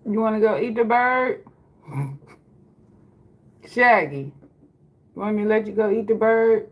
You want to go eat the bird? Shaggy, you want me to let you go eat the bird?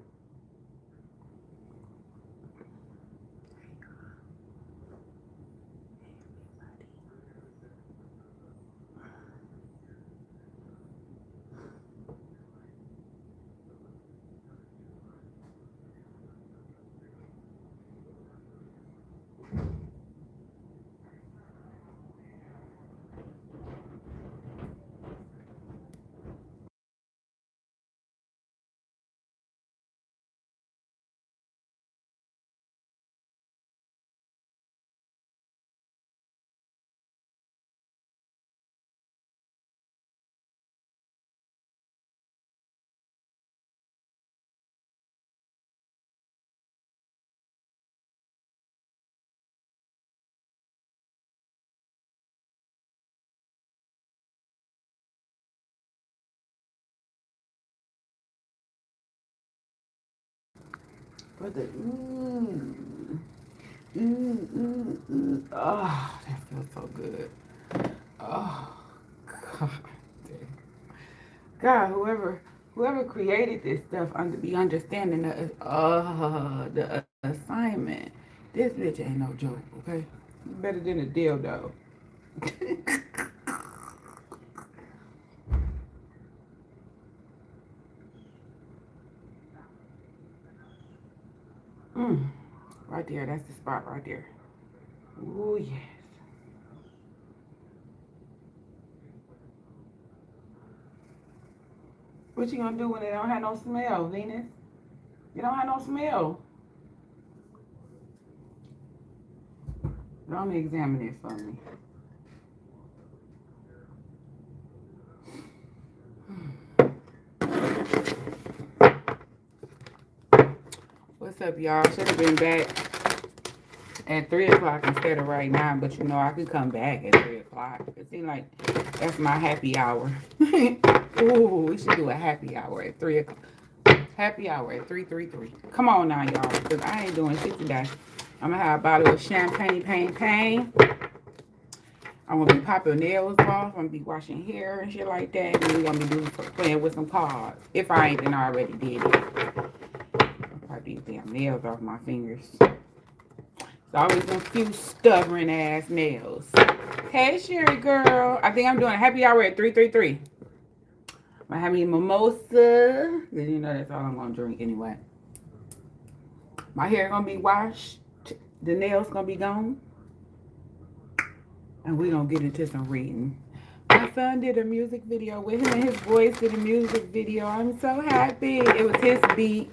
But the oh, that feels so good. Oh, God, God, whoever created this stuff under the understanding the assignment. This bitch ain't no joke, okay? Better than a dildo. mm, right there, that's the spot right there. Ooh yes. What you gonna do when it don't have no smell, Venus? You don't have no smell. Let me examine it for me. What's up, y'all? Should have been back at 3 o'clock instead of right now, but you know I could come back at 3 o'clock. It seems like that's my happy hour. Ooh, we should do a happy hour at 3 o'clock. Happy hour at 333. Come on now, y'all, because I ain't doing shit today. I'm going to have a bottle of champagne, pain. I'm going to be popping nails off. I'm going to be washing hair and shit like that. And we're going to be playing with some cards. If I ain't, then I already did it. I'll pop these damn nails off my fingers. It's always them few stubborn ass nails. Hey, Sherry girl. I think I'm doing a happy hour at 333. I'm going to have me a mimosa. Because you know that's all I'm going to drink anyway. My hair going to be washed. The nails going to be gone. And we going to get into some reading. My son did a music video with him and his voice did a music video. I'm so happy. It was his beat.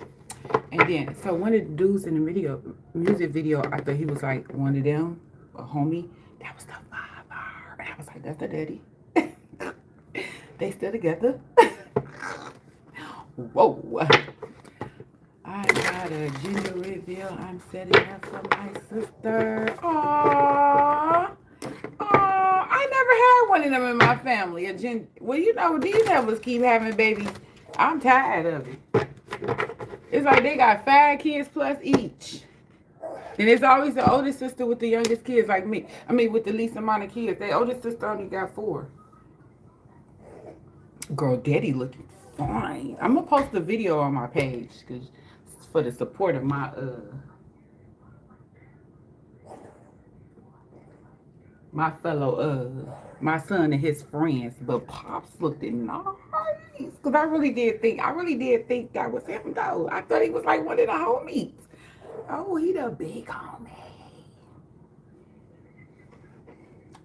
And then, so one of the dudes in the music video, I thought he was like one of them, a homie. That was the father. And I was like, that's the daddy. They still together. Whoa. I got a gender reveal. I'm setting up for my sister. Aww. I never had one of them in my family. Well, you know, these others keep having babies. I'm tired of it. It's like they got 5 kids plus each. And it's always the oldest sister with the youngest kids like me. I mean, with the least amount of kids. The oldest sister only got 4. Girl, daddy looking fine. I'm going to post a video on my page because for the support of my fellow, my son and his friends. But Pops looked nice. Because I really did think that was him, though. I thought he was like one of the homies. Oh, he the big homie.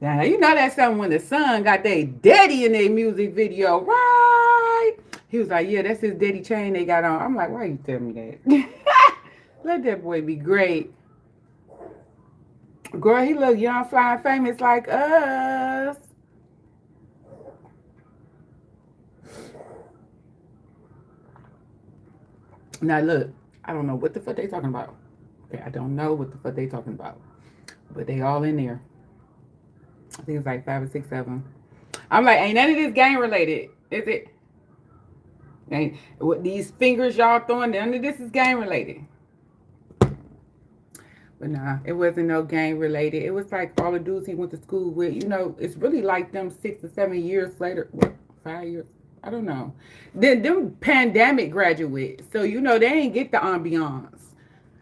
Now, you know that's something when the son got their daddy in their music video, right? He was like, yeah, that's his daddy chain they got on. I'm like, why you tell me that? Let that boy be great. Girl, he look young, flying, famous like us. Now, look, I don't know what the fuck they talking about. Okay, I don't know what the fuck they talking about. But they all in there. I think it's like 5 or 6 of them. I'm like, ain't none of this gang related, is it? Ain't what these fingers y'all throwing, none of this is gang related. But nah, it wasn't no gang related. It was like all the dudes he went to school with. You know, it's really like them 6 or 7 years later. What, 5 years? I don't know. Then them pandemic graduates. So, you know, they ain't get the ambiance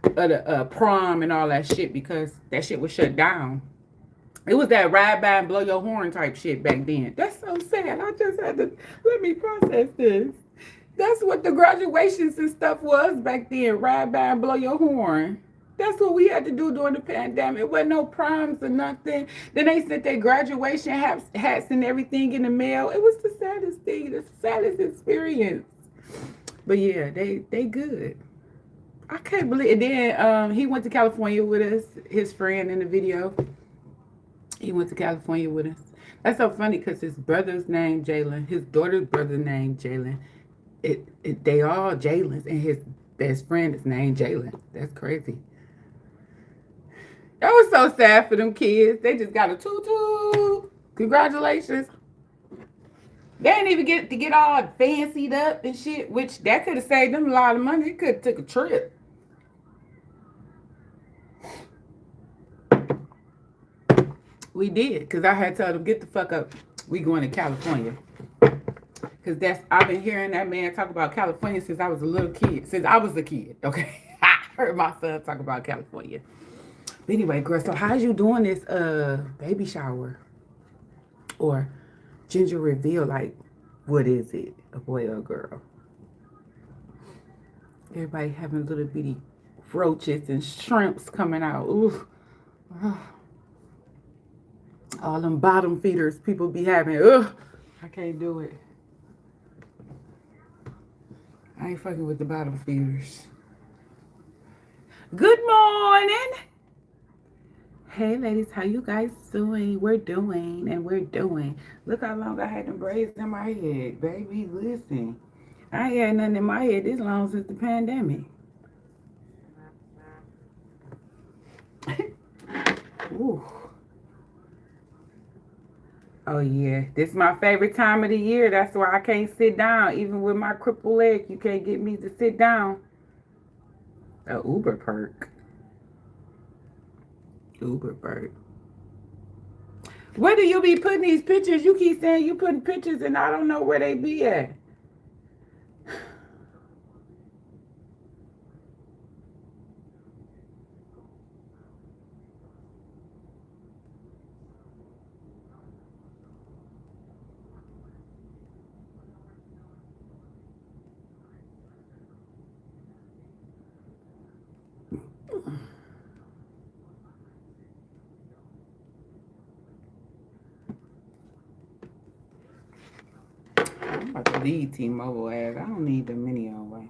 of the prom and all that shit because that shit was shut down. It was that ride by and blow your horn type shit back then. That's so sad. I just had to let me process this. That's what the graduations and stuff was back then. Ride by and blow your horn. That's what we had to do during the pandemic. It wasn't no proms or nothing. Then they sent their graduation hats and everything in the mail. It was the saddest thing, the saddest experience. But yeah, they good. I can't believe it. Then he went to California with us, his friend in the video. He went to California with us. That's so funny because his brother's name Jalen, his daughter's brother named Jalen. They all Jalen's, and his best friend is named Jalen. That's crazy. That was so sad for them kids. They just got a tutu. Congratulations. They didn't even get to get all fancied up and shit, which that could have saved them a lot of money. They could have took a trip. We did, because I had told them, get the fuck up. We going to California. Because I've been hearing that man talk about California since I was a little kid. Since I was a kid, okay? I heard my son talk about California. But anyway, girl, so how's you doing this baby shower? Or gender reveal? Like, what is it? A boy or a girl? Everybody having little bitty roaches and shrimps coming out. Ooh. All them bottom feeders people be having. Ugh. I can't do it. I ain't fucking with the bottom feeders. Good morning. Hey ladies, how you guys doing? We're doing. Look how long I had them braids in my head. Baby, listen. I ain't had nothing in my head this long since the pandemic. Ooh. Oh yeah, this is my favorite time of the year. That's why I can't sit down. Even with my crippled leg, you can't get me to sit down. A Uber perk. Uber perk. Where do you be putting these pictures? You keep saying you putting pictures and I don't know where they be at. I'm about to leave T-Mobile ads. I don't need them anyway.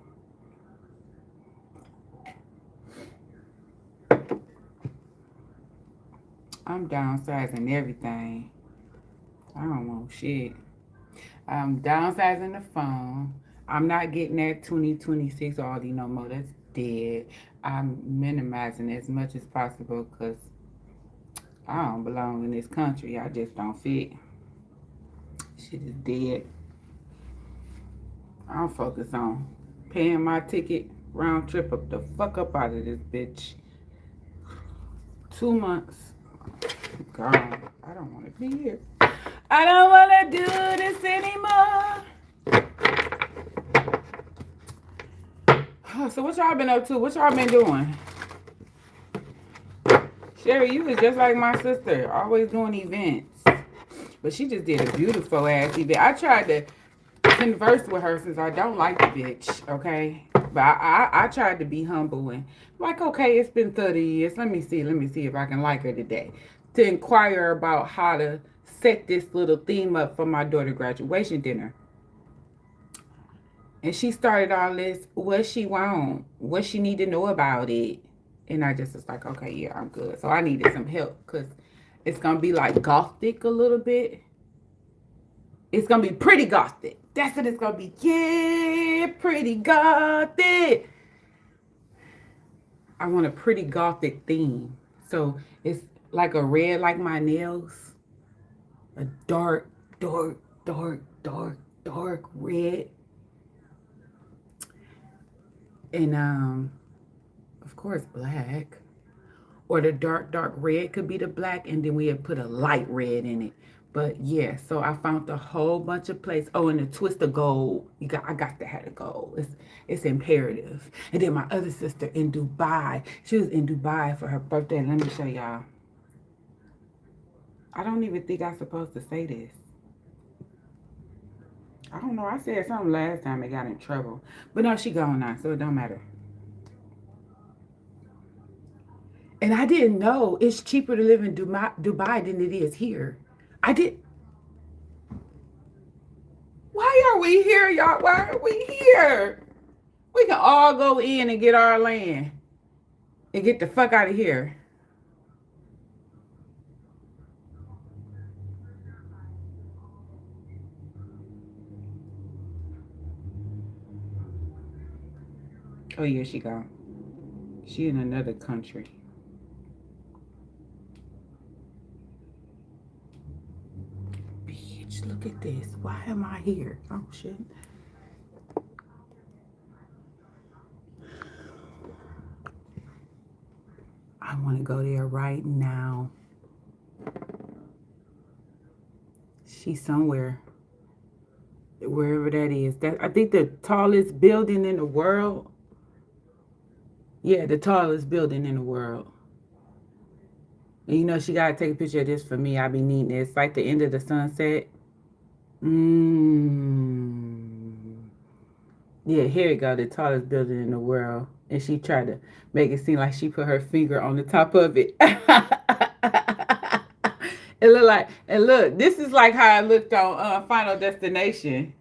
I'm downsizing everything. I don't want shit. I'm downsizing the phone. I'm not getting that 2026 Audi no more. That's dead. I'm minimizing as much as possible because I don't belong in this country. I just don't fit. Shit is dead. I'll focus on paying my ticket round trip up the fuck up out of this bitch. 2 months. God, I don't want to be here. I don't want to do this anymore. So what y'all been up to? What y'all been doing? Sherry, you was just like my sister, always doing events. But she just did a beautiful ass event. I tried to converse with her since I don't like the bitch, okay? But I tried to be humble and like, okay, it's been 30 years. Let me see if I can like her today. To inquire about how to set this little theme up for my daughter's graduation dinner. And she started all this, what she want, what she need to know about it. And I just was like, okay, yeah, I'm good. So I needed some help because it's going to be like gothic a little bit. It's going to be pretty gothic. That's what it's going to be. Yeah, pretty gothic. I want a pretty gothic theme. So it's like a red like my nails. A dark, dark, dark, dark, dark red. And of course black. or the dark red could be the black, and then we had put a light red in it. But yeah, so I found a whole bunch of places. Oh, and the twist of gold. I got to have the gold. It's imperative. And then my other sister in Dubai. She was in Dubai for her birthday. Let me show y'all. I don't even think I'm supposed to say this. I don't know. I said something last time and got in trouble. But no, she gone now, so it don't matter. And I didn't know it's cheaper to live in Dubai than it is here. I did. Why are we here, y'all? Why are we here? We can all go in and get our land and get the fuck out of here. Oh yeah, she gone. She in another country. Bitch, look at this. Why am I here? Oh shit. I want to go there right now. She's somewhere. Wherever that is. That I think the tallest building in the world. Yeah, the tallest building in the world. And you know, she got to take a picture of this for me. I be needing it. It's like the end of the sunset. Yeah, here we go. The tallest building in the world. And she tried to make it seem like she put her finger on the top of it. It looked like, and look, this is like how I looked on Final Destination.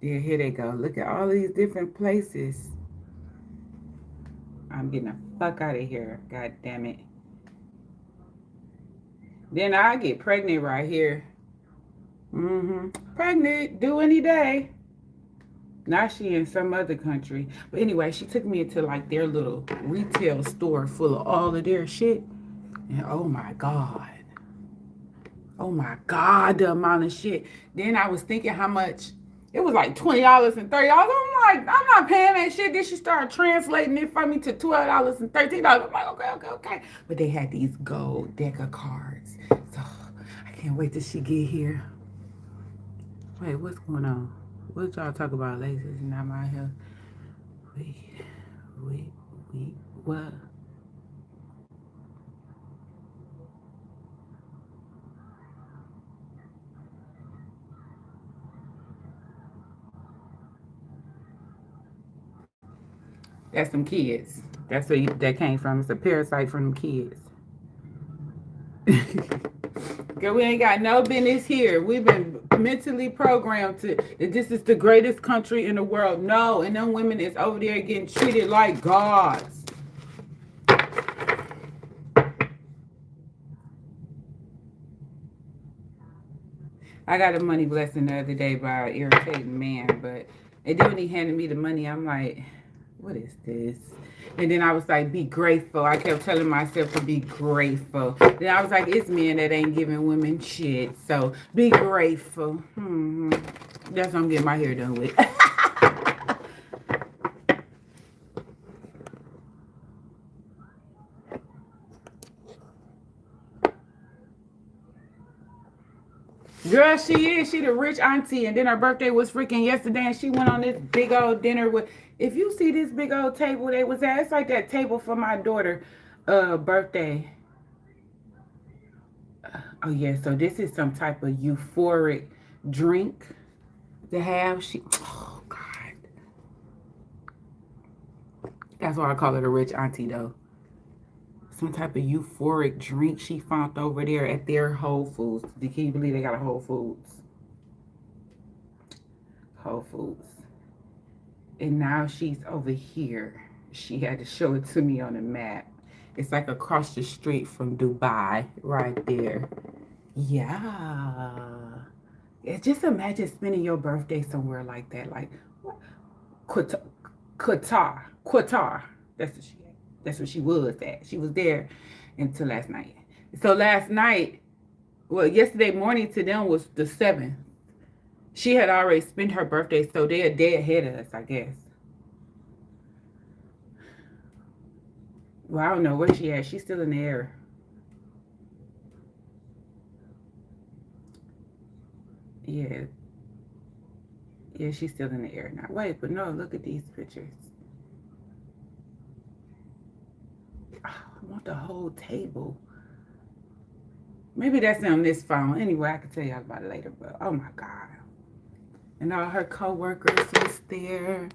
Yeah, here they go. Look at all these different places. I'm getting the fuck out of here. God damn it. Then I get pregnant right here. Pregnant, due any day. Now she in some other country. But anyway, she took me into like their little retail store full of all of their shit. And oh my God. Oh my God, the amount of shit. Then I was thinking how much. It was like $20 and $30. I'm like, I'm not paying that shit. Then she started translating it for me to $12 and $13. I'm like, okay. But they had these gold deck of cards. So I can't wait till she get here. Wait, what's going on? What y'all talk about? Lasers not my health. Wait, what? That's some kids. That's where that came from. It's a parasite from them kids. Girl, we ain't got no business here. We've been mentally programmed to that this is the greatest country in the world. No, and them women is over there getting treated like gods. I got a money blessing the other day by an irritating man, but and then when he handed me the money, I'm like, what is this? And then I was like, be grateful. I kept telling myself to be grateful. Then I was like, it's men that ain't giving women shit. So be grateful. That's what I'm getting my hair done with. Girl, she is. She the rich auntie. And then her birthday was freaking yesterday. And she went on this big old dinner with... If you see this big old table they was at, it's like that table for my daughter birthday. Oh, yeah. So this is some type of euphoric drink to have. Oh, God. That's why I call it a rich auntie, though. Some type of euphoric drink she found over there at their Whole Foods. Can you believe they got a Whole Foods? Whole Foods. And now she's over here. She had to show it to me on the map. It's like across the street from Dubai, right there. Yeah. Just imagine spending your birthday somewhere like that. Like, Qatar. That's what she was at. She was there until last night. So last night, well, yesterday morning to them was the 7th. She had already spent her birthday, so they're a day ahead of us, I guess. Well, I don't know where she at. She's still in the air. Yeah. Yeah, she's still in the air now. Wait, but no, look at these pictures. Oh, I want the whole table. Maybe that's on this phone. Anyway, I can tell y'all about it later, but oh my God. And all her co-workers was there.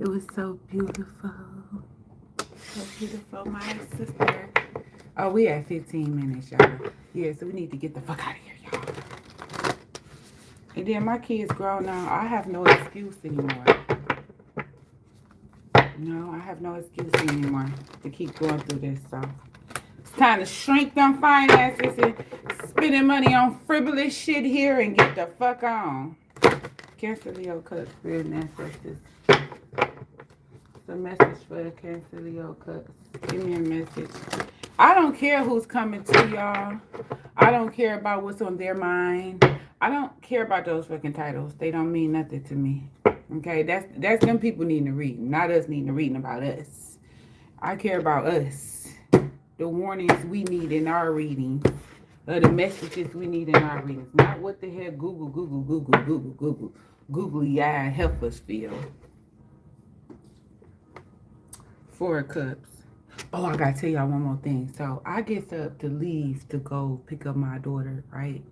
It was so beautiful. So beautiful, my sister. Oh, we had 15 minutes, y'all. Yeah, so we need to get the fuck out of here, y'all. And then my kids grown now. I have no excuse anymore. No, I have no excuse anymore to keep going through this. So it's time to shrink them finances and spending money on frivolous shit here and get the fuck on. Cancer, Leo, Cusp, Spirit, and Ancestors. It's a message for Cancer, Leo, Cusp. Give me a message. I don't care who's coming to y'all. I don't care about what's on their mind. I don't care about those fucking titles. They don't mean nothing to me. Okay, that's them people needing to read, not us needing to read about us. I care about us. The warnings we need in our readings. The messages we need in our readings. Not what the hell Google, googly eye help us feel. 4 cups. Oh, I gotta tell y'all one more thing. So I get up to leave to go pick up my daughter, right?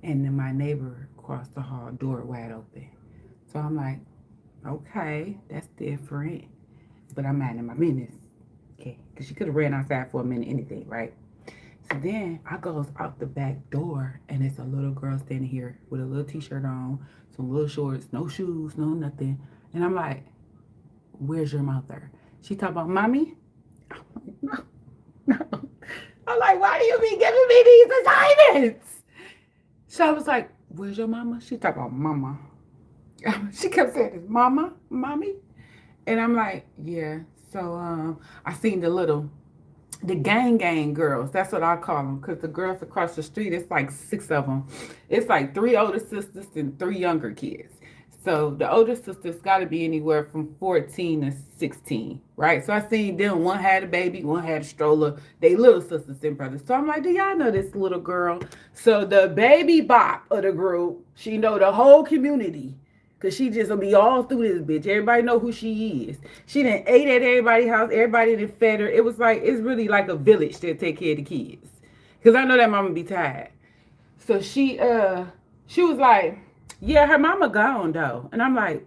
And then my neighbor across the hall, door wide open. So I'm like, okay, that's different. But I'm minding my business. Okay, because she could have ran outside for a minute, anything, right? So then I goes out the back door, and it's a little girl standing here with a little t-shirt on, some little shorts, no shoes, no nothing. And I'm like, where's your mother? She talk about, mommy? I'm like, no, no. I'm like, why do you be giving me these assignments? So I was like, where's your mama? She talk about mama. She kept saying this, mama, mommy. And I'm like, yeah. So I seen the gang girls. That's what I call them. Because the girls across the street, it's like 6 of them. It's like 3 older sisters and 3 younger kids. So the older sisters got to be anywhere from 14 to 16, right? So I seen them. One had a baby, one had a stroller. They little sisters and brothers. So I'm like, do y'all know this little girl? So the baby bop of the group, she know the whole community. Because she just will be all through this bitch. Everybody know who she is. She done ate at everybody's house. Everybody done fed her. It was like, it's really like a village to take care of the kids. Because I know that mama be tired. So she was like, yeah, her mama gone though. And I'm like,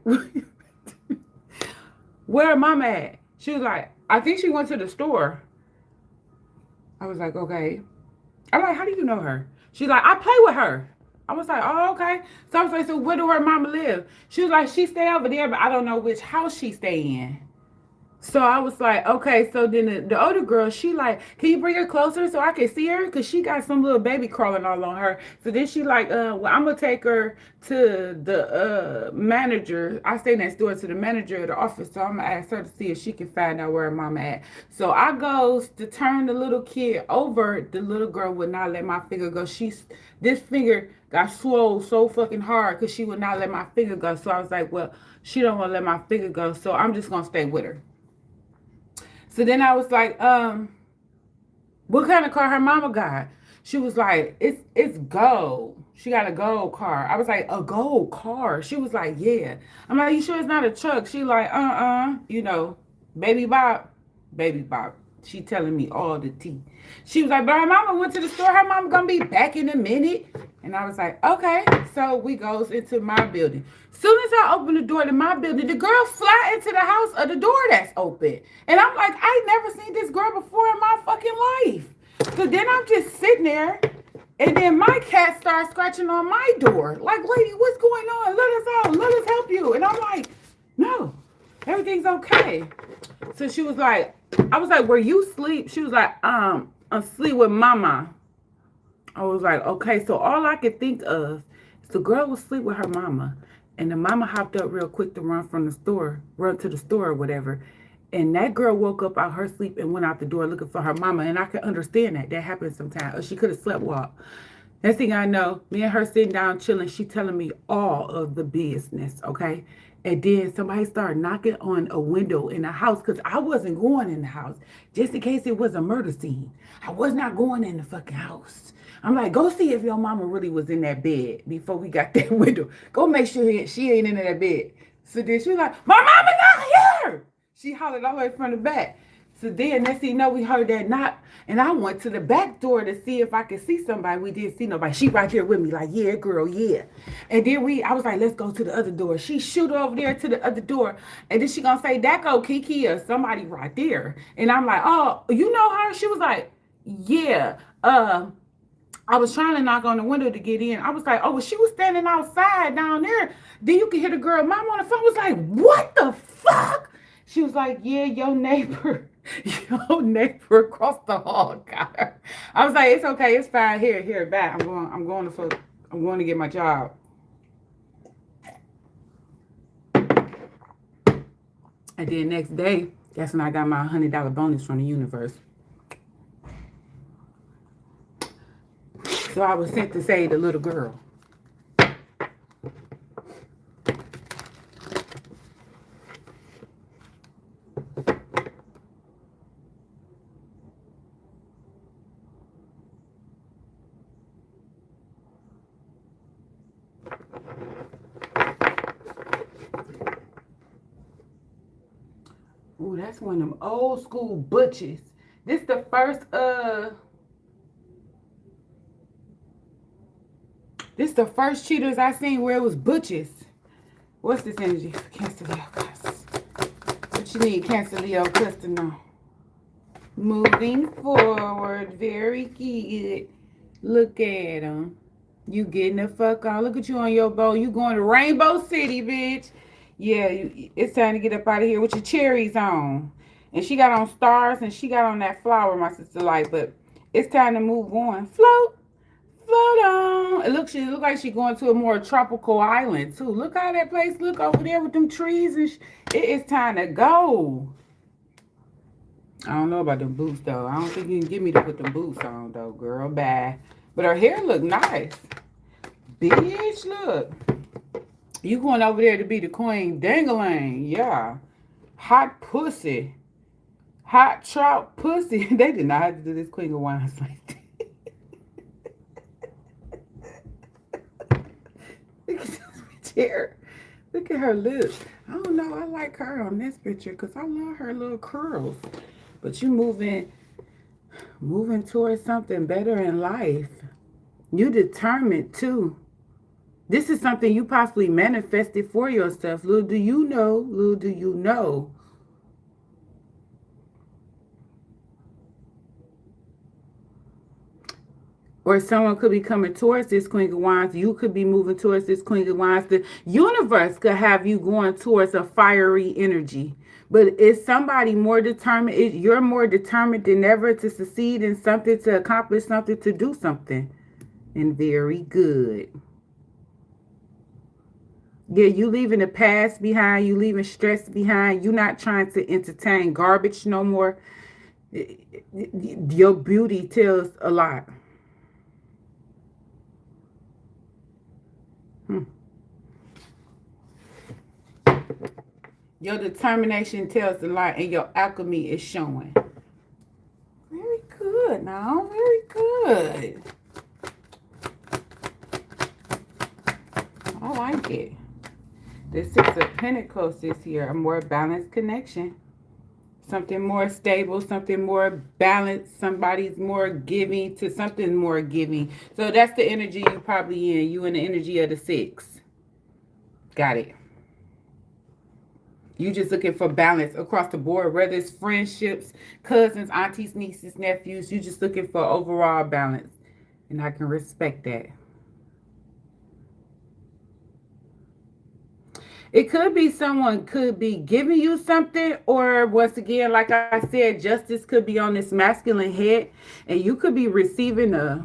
where her mama at? She was like, I think she went to the store. I was like, okay. I'm like, how do you know her? She's like, I play with her. I was like, oh, okay. So I was like, so where do her mama live? She was like, she stay over there, but I don't know which house she stay in. So I was like, okay. So then the older girl, she like, can you bring her closer so I can see her? Because she got some little baby crawling all on her. So then she like, well, I'm going to take her to the manager. I stay next door to the manager of the office. So I'm going to ask her to see if she can find out where her mama at. So I goes to turn the little kid over. The little girl would not let my finger go. This finger got swole so fucking hard because she would not let my finger go. So I was like, well, she don't want to let my finger go. So I'm just going to stay with her. So then I was like, what kind of car her mama got? She was like, it's gold. She got a gold car. I was like, a gold car? She was like, yeah. I'm like, you sure it's not a truck? She like, you know, baby bop. She telling me all the tea. She was like, but her mama went to the store. Her mama gonna be back in a minute. And I was like, okay. So we goes into my building. Soon as I open the door to my building, the girl fly into the house of the door that's open. And I'm like, I never seen this girl before in my fucking life. So then I'm just sitting there. And then my cat starts scratching on my door. Like, lady, what's going on? Let us out. Let us help you. And I'm like, no, everything's okay. So she was like, I was like, where you sleep? She was like, I'm asleep with mama. I was like, okay. So all I could think of is the girl was asleep with her mama. And the mama hopped up real quick to run to the store or whatever. And that girl woke up out her sleep and went out the door looking for her mama. And I could understand that. That happens sometimes. Or she could have slept walk. Next thing I know, me and her sitting down chilling. She telling me all of the business, okay? And then somebody started knocking on a window in the house because I wasn't going in the house just in case it was a murder scene. I was not going in the fucking house. I'm like, go see if your mama really was in that bed before we got that window. Go make sure she ain't in that bed. So then she was like, my mama not here. She hollered all the way from the back. So then, next thing you know, we heard that knock, and I went to the back door to see if I could see somebody. We didn't see nobody. She right here with me, like, yeah, girl, yeah. And then I was like, let's go to the other door. She shoot over there to the other door, and then she gonna say, that go Kiki or somebody right there. And I'm like, oh, you know her? She was like, yeah. I was trying to knock on the window to get in. I was like, oh, well, she was standing outside down there. Then you can hear the girl mom on the phone. I was like, what the fuck? She was like, yeah, your neighbor across the hall got her. I was like, it's okay, it's fine. Here, back. I'm going to get my job. And then next day, that's when I got my $100 bonus from the universe. So I was sent to save the little girl. Ooh, that's one of them old school butches. This the first cheaters I seen where it was butches. What's this energy for Cancer Leo Cusp? What you need, Cancer Leo Cusp to know? Moving forward, very good. Look at them. You getting the fuck on. Look at you on your boat. You going to Rainbow City, bitch. Yeah, it's time to get up out of here with your cherries on. And she got on stars and she got on that flower, my sister like. But it's time to move on. Float. Float on. She look like she going to a more tropical island, too. Look how that place look over there with them trees. And it is time to go. I don't know about them boots, though. I don't think you can get me to put them boots on, though, girl. Bad. But her hair look nice. Bitch, look. You going over there to be the queen. Dangling. Yeah. Hot pussy. Hot trout pussy. They did not have to do this Queen of Wands like that. Look at this picture. Look at her lips. I don't know. I like her on this picture because I love her little curls. But you moving towards something better in life. You determined too. This is something you possibly manifested for yourself. Little do you know. Or someone could be coming towards this Queen of Wands. You could be moving towards this Queen of Wands. The universe could have you going towards a fiery energy. But is somebody more determined? You're more determined than ever to succeed in something, to accomplish something, to do something. And very good. Yeah, you leaving the past behind. You leaving stress behind. You not trying to entertain garbage no more. Your beauty tells a lot. Your determination tells a lot, and your alchemy is showing. Very good now. Very good. I like it. The Six of Pentacles is here. A more balanced connection. Something more stable. Something more balanced. Somebody's more giving to something more giving. So that's the energy you probably in. You in the energy of the Six. Got it. You just looking for balance across the board, whether it's friendships, cousins, aunties, nieces, nephews. You just looking for overall balance. And I can respect that. It could be someone could be giving you something, or once again, like I said, justice could be on this masculine head, and you could be receiving a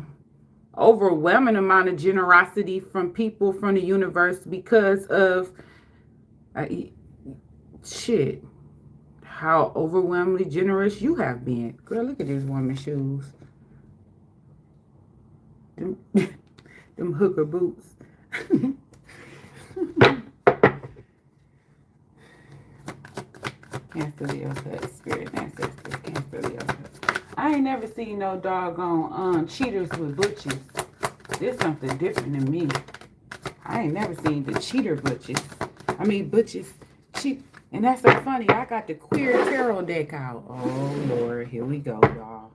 overwhelming amount of generosity from people from the universe because of shit, how overwhelmingly generous you have been. Girl, look at this woman's shoes. Them hooker boots. Cancel your cut. Spirit and ancestors. Cancel your cut. I ain't never seen no doggone cheaters with butches. This something different than me. I ain't never seen the cheater butches. I mean butches cheat. And that's so funny. I got the queer tarot deck out. Oh Lord, here we go, y'all.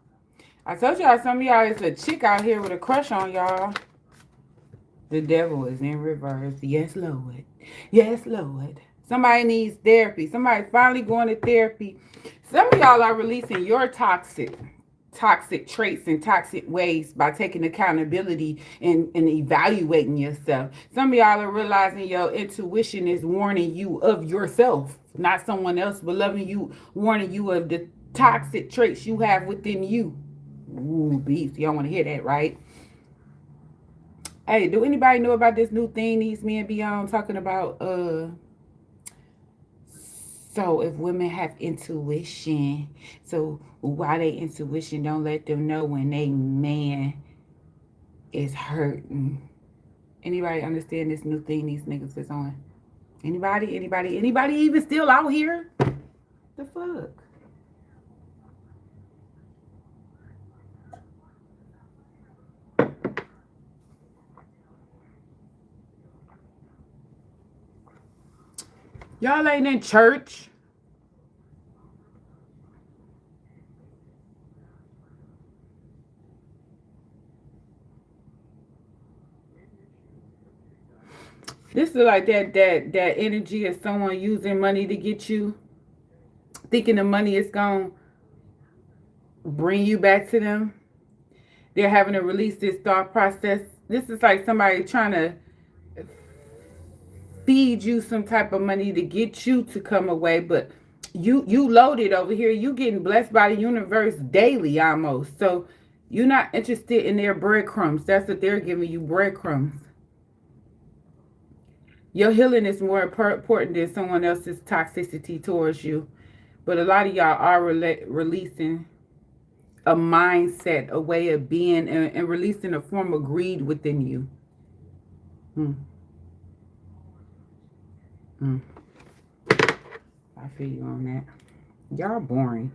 I told y'all some of y'all is a chick out here with a crush on y'all. The devil is in reverse. Yes, Lord. Yes, Lord. Somebody needs therapy. Somebody finally going to therapy. Some of y'all are releasing your toxic traits and toxic ways by taking accountability and evaluating yourself. Some of y'all are realizing your intuition is warning you of yourself, not someone else, but loving you, warning you of the toxic traits you have within you. Ooh, beast. Y'all want to hear that, right? Hey, do anybody know about this new thing these men be on talking about? So if women have intuition, so why they intuition don't let them know when they man is hurting? Anybody understand this new thing these niggas is on? Anybody even still out here? The fuck? Y'all ain't in church. This is like that energy of someone using money to get you, thinking the money is gonna bring you back to them. They're having to release this thought process. This is like somebody trying to feed you some type of money to get you to come away, but you loaded over here. You getting blessed by the universe daily almost. So you're not interested in their breadcrumbs. That's what they're giving you, breadcrumbs. Your healing is more important than someone else's toxicity towards you. But a lot of y'all are releasing a mindset, a way of being, and releasing a form of greed within you. Hmm. Hmm. I feel you on that. Y'all boring.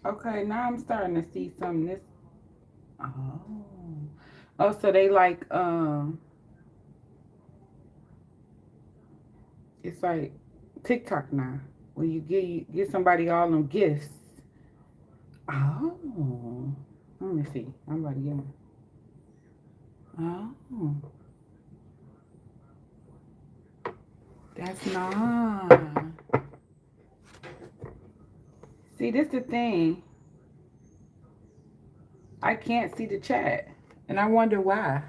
Okay, now I'm starting to see some of this. Oh. Oh, so they like it's like TikTok now. When you get somebody all them gifts. Oh. Let me see. I'm about to get them. Oh. That's not. See, this the thing. I can't see the chat. And I wonder why.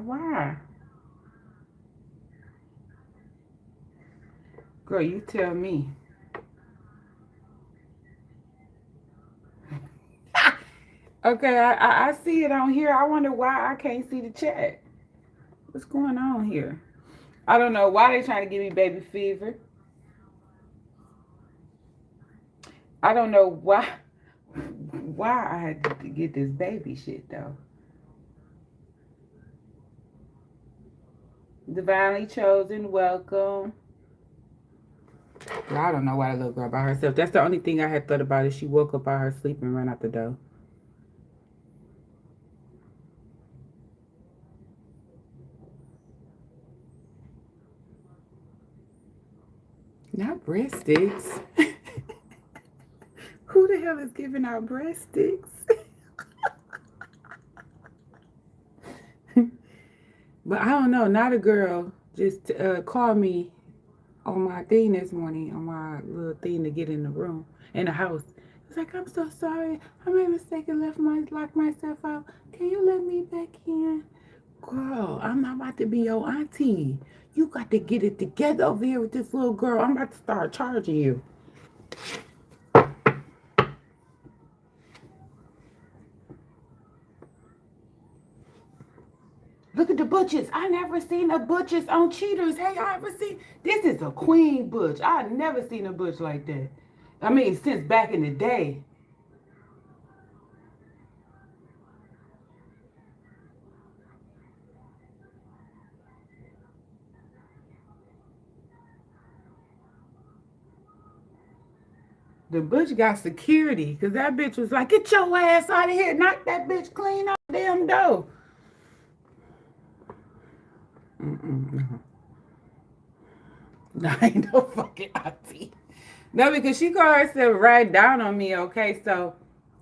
Why? Girl, you tell me. Okay, I see it on here. I wonder why I can't see the chat. What's going on here? I don't know why they trying to give me baby fever. I don't know why I had to get this baby shit though. Divinely chosen, welcome. I don't know why the little girl by herself. That's the only thing I had thought about is she woke up by her sleep and ran out the door. Not breast sticks. Who the hell is giving out breast sticks? But I don't know. Not a girl just called me on my thing this morning, on my little thing to get in the room, in the house. It's like, I'm so sorry. I made a mistake and locked myself out. Can you let me back in? Girl, I'm not about to be your auntie. You got to get it together over here with this little girl. I'm about to start charging you. Look at the butches. I never seen a butches on cheaters. Hey, I ever seen? This is a queen butch. I never seen a butch like that. I mean, since back in the day. The butch got security because that bitch was like, get your ass out of here. Knock that bitch clean out the damn door. Mm-mm. No, I ain't no fucking auntie. No, because she called herself right down on me, okay? So,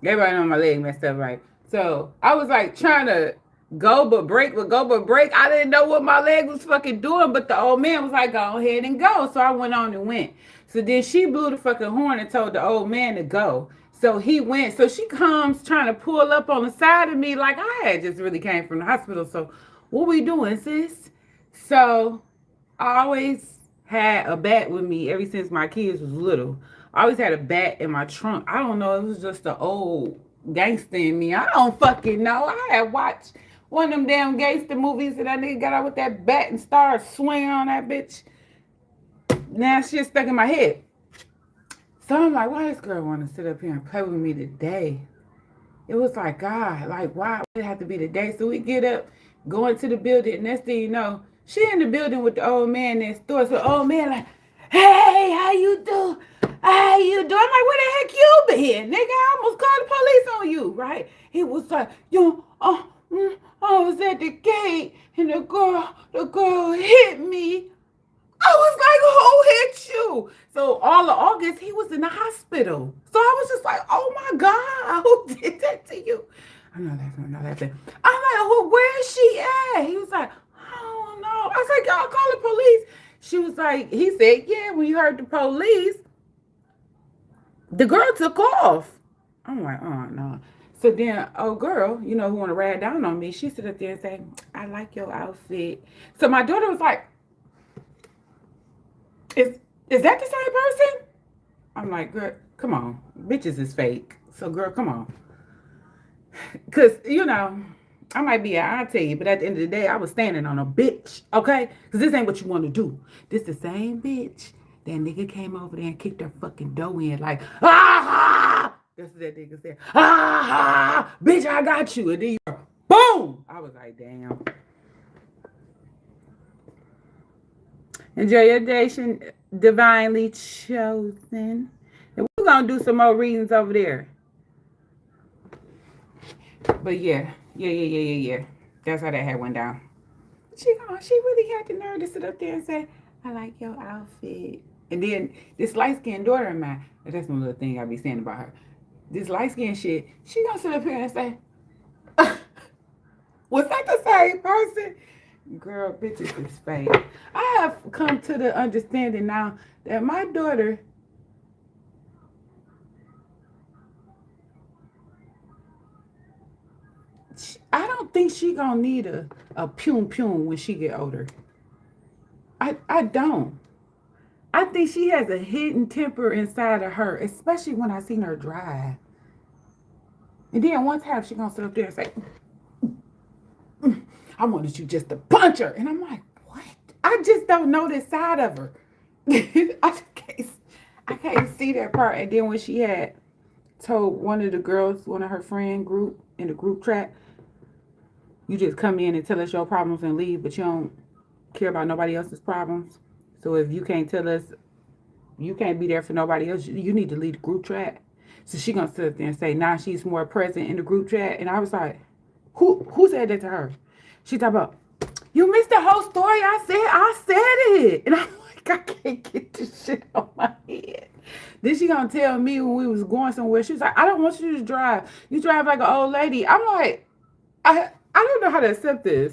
everybody know my leg messed up, right? So, I was like trying to go but break. I didn't know what my leg was fucking doing, but the old man was like, go ahead and go. So, I went on and went. So, then she blew the fucking horn and told the old man to go. So, he went. So, she comes trying to pull up on the side of me like I had just really came from the hospital. So, what we doing, sis? So, I always had a bat with me ever since my kids was little. I always had a bat in my trunk. I don't know. It was just the old gangster in me. I don't fucking know. I had watched one of them damn gangster movies and that nigga got out with that bat and started swinging on that bitch. Now shit stuck in my head. So I'm like, why this girl want to sit up here and play with me today? It was like, God, like, why would it have to be today? So we get up, go into the building, and next thing you know, she in the building with the old man next door. So the old man like, hey, how you do? How you do? I'm like, where the heck you been? Nigga, I almost called the police on you, right? He was like, I was at the gate, and the girl hit me. I was like, who hit you? So all of August, he was in the hospital. So I was just like, oh my God, who did that to you? I'm not laughing. I'm like, where is she at? He was like, I don't know. I was like, y'all call the police. She was like, he said, yeah, when you heard the police, the girl took off. I'm like, oh no. So then, oh girl, who want to ride down on me, she stood up there and said, I like your outfit. So my daughter was like, is that the same person? I'm like, girl, come on. Bitches is fake. So, girl, come on. Because, I might be an auntie, but at the end of the day, I was standing on a bitch, okay? Because this ain't what you want to do. This the same bitch that nigga came over there and kicked her fucking dough in like, ah! That's what that nigga said. Ah! Bitch, I got you. And then boom! I was like, damn. Enjoy your day, divinely chosen. And we're going to do some more readings over there. But yeah. That's how that had went down. She really had the nerve to sit up there and say, I like your outfit. And then this light-skinned daughter of mine, that's one little thing I be saying about her. This light-skinned shit, she gonna sit up here and say, was that the same person? Girl, bitches is fake. I have come to the understanding now that my daughter, I don't think she gonna need a pum when she get older. I don't. I think she has a hidden temper inside of her, especially when I seen her drive. And then one time she gonna sit up there and say, I wanted you just to punch her. And I'm like, what? I just don't know this side of her. I can't see that part. And then when she had told one of the girls, one of her friend group in the group chat, you just come in and tell us your problems and leave, but you don't care about nobody else's problems. So if you can't tell us, you can't be there for nobody else, you need to leave the group chat. So she gonna sit up there and say, now she's more present in the group chat. And I was like, who said that to her? She talked about, you missed the whole story. I said it. And I'm like, I can't get this shit on my head. Then she gonna tell me when we was going somewhere, she was like, I don't want you to drive. You drive like an old lady. I'm like, I don't know how to accept this.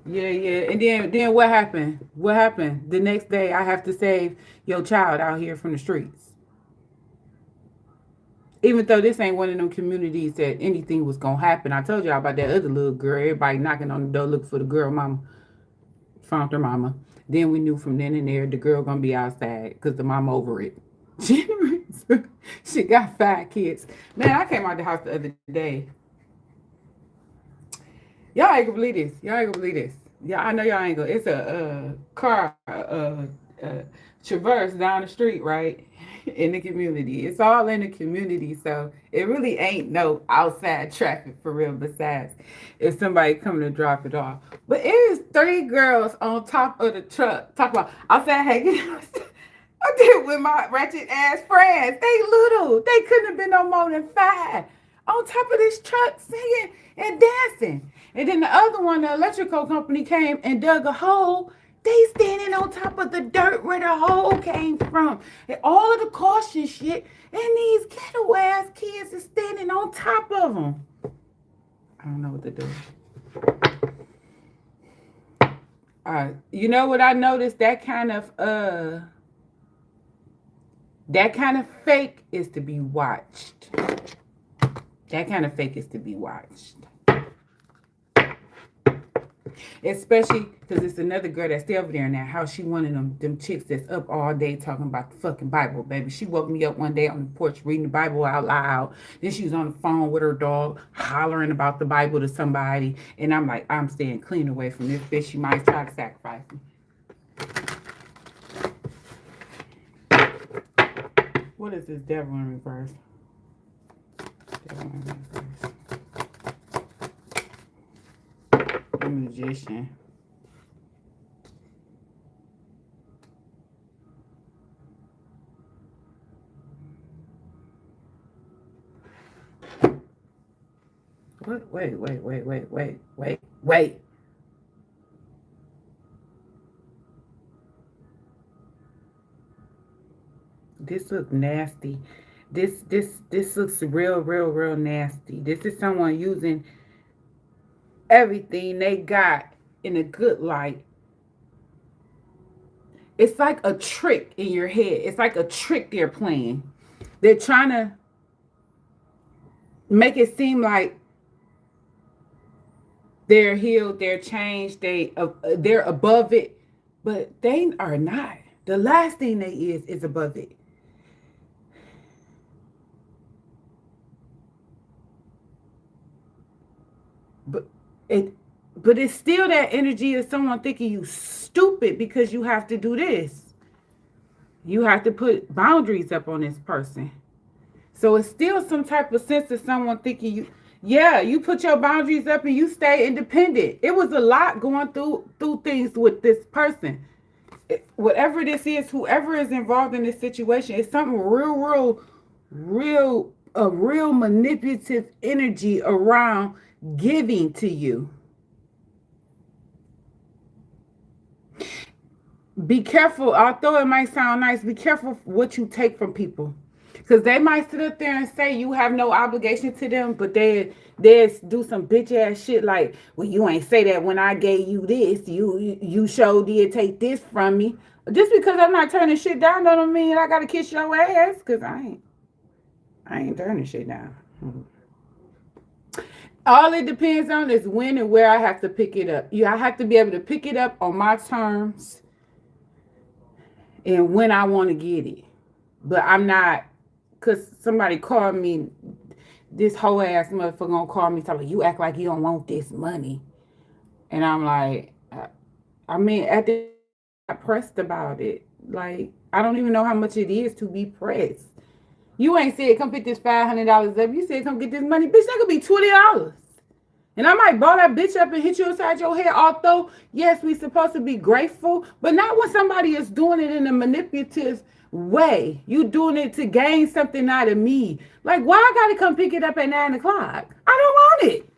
Yeah. And then what happened? What happened? The next day I have to save your child out here from the streets. Even though this ain't one of them communities that anything was gonna happen. I told y'all about that other little girl. Everybody knocking on the door looking for the girl mama. Found her mama. Then we knew from then and there the girl gonna be outside because the mama over it. She got 5 kids. Man, I came out the house the other day. Y'all ain't gonna believe this. Y'all ain't gonna believe this. Yeah, I know y'all ain't gonna. It's a car traverse down the street, right? In the community. It's all in the community, so it really ain't no outside traffic for real. Besides, if somebody coming to drop it off, but it is 3 girls on top of the truck. Talk about outside hanging. I did with my ratchet ass friends. They little. They couldn't have been no more than 5 on top of this truck singing and dancing. And then the other one, the electrical company came and dug a hole. They standing on top of the dirt where the hole came from. And all of the caution shit. And these ghetto ass kids are standing on top of them. I don't know what to do. You know what I noticed? That kind of fake is to be watched. That kind of fake is to be watched. Especially because it's another girl that's still over there now. How she one of them chicks that's up all day talking about the fucking Bible, baby. She woke me up one day on the porch reading the Bible out loud. Then she was on the phone with her dog hollering about the Bible to somebody. And I'm like, I'm staying clean away from this bitch. She might try to sacrifice me. What is this devil in reverse? Devil in reverse. The magician. What? Wait. This looks nasty. This looks real nasty. This is someone using everything they got in a good light. It's like a trick in your head. It's like a trick they're playing. They're trying to make it seem like they're healed, they're changed, they're above it, but they are not. The last thing they is above it. But it's still that energy of someone thinking you stupid because you have to do this. You have to put boundaries up on this person. So it's still some type of sense of someone thinking you put your boundaries up and you stay independent. It was a lot going through things with this person. Whatever this is, whoever is involved in this situation, it's something real manipulative energy around giving to you. Be careful, although it might sound nice, be careful what you take from people. Because they might sit up there and say you have no obligation to them, but they do some bitch ass shit like, well, you ain't say that when I gave you this. You sure did take this from me. Just because I'm not turning shit down don't mean I gotta kiss your ass. Because I ain't turning shit down. All it depends on is when and where I have to pick it up. I have to be able to pick it up on my terms and when I want to get it. But I'm not, because somebody called me, this whole ass motherfucker gonna call me talking, you act like you don't want this money. And I'm like, I mean, at the I'm pressed about it. Like, I don't even know how much it is to be pressed. You ain't said come pick this $500 up. You said come get this money. Bitch, that could be $20. And I might ball that bitch up and hit you upside your head. Although, yes, we supposed to be grateful, but not when somebody is doing it in a manipulative way. You doing it to gain something out of me. Like, why I gotta come pick it up at 9 o'clock? I don't want it.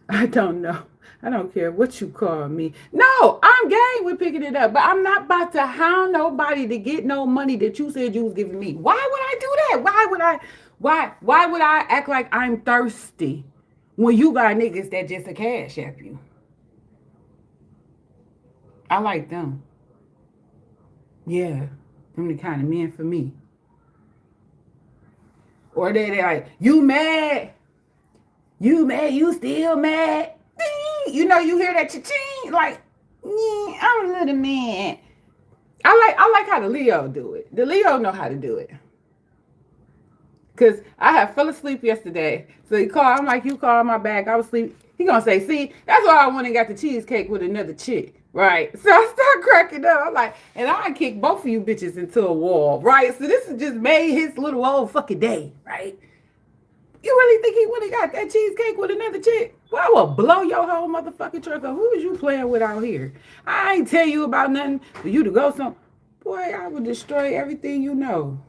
I don't know. I don't care what you call me. No, I'm game with picking it up, but I'm not about to hound nobody to get no money that you said you was giving me. Why would I do that? Why would I act like I'm thirsty when you got niggas that just a cash app you? I like them. Yeah. Them the kind of men for me. Or they like, you mad? You mad? You still mad? You know, you hear that cha-ching, like, yeah, I'm a little mad. I like how the Leo do it. The Leo know how to do it. Cause I had fell asleep yesterday. So he called, I'm like, you called my back. I was asleep. He gonna say, see, that's why I went and got the cheesecake with another chick. Right. So I start cracking up. I'm like, and I kicked both of you bitches into a wall. Right. So this has just made his little old fucking day. Right. You really think he would have got that cheesecake with another chick? Well, I will blow your whole motherfucking truck up. Who is you playing with out here? I ain't tell you about nothing for you to go some. Boy, I would destroy everything you know.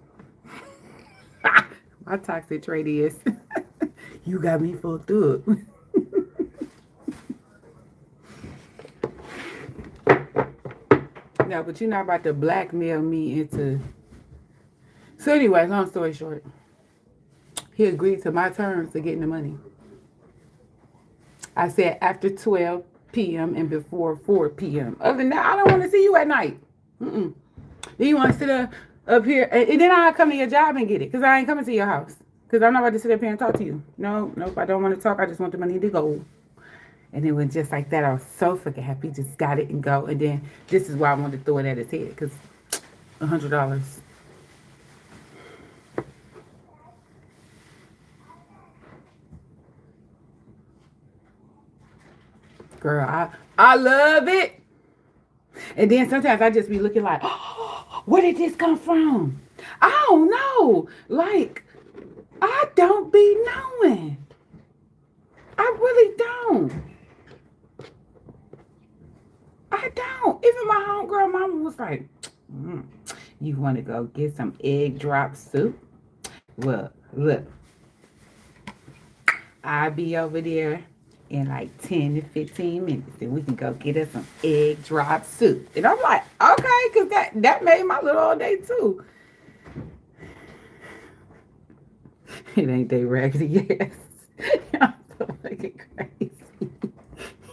My toxic trait is, you got me fucked up. No, but you're not about to blackmail me into... So anyway, long story short, he agreed to my terms to getting the money. I said after 12 p.m. and before 4 p.m. Other than that, I don't want to see you at night. Then you want to sit up here, and then I'll come to your job and get it, because I ain't coming to your house. Because I'm not about to sit up here and talk to you. Nope, I don't want to talk. I just want the money to go. And it was just like that. I was so fucking happy. Just got it and go. And then this is why I wanted to throw it at his head, because $100. Girl, I love it. And then sometimes I just be looking like, oh, where did this come from? I don't know. Like, I don't be knowing. I really don't. I don't. Even my homegirl mama was like, you want to go get some egg drop soup? Well, look. I'll be over there in like 10 to 15 minutes and we can go get us some egg drop soup. And I'm like, okay, because that made my little old day too. It ain't they raggedy ass. Y'all so fucking crazy.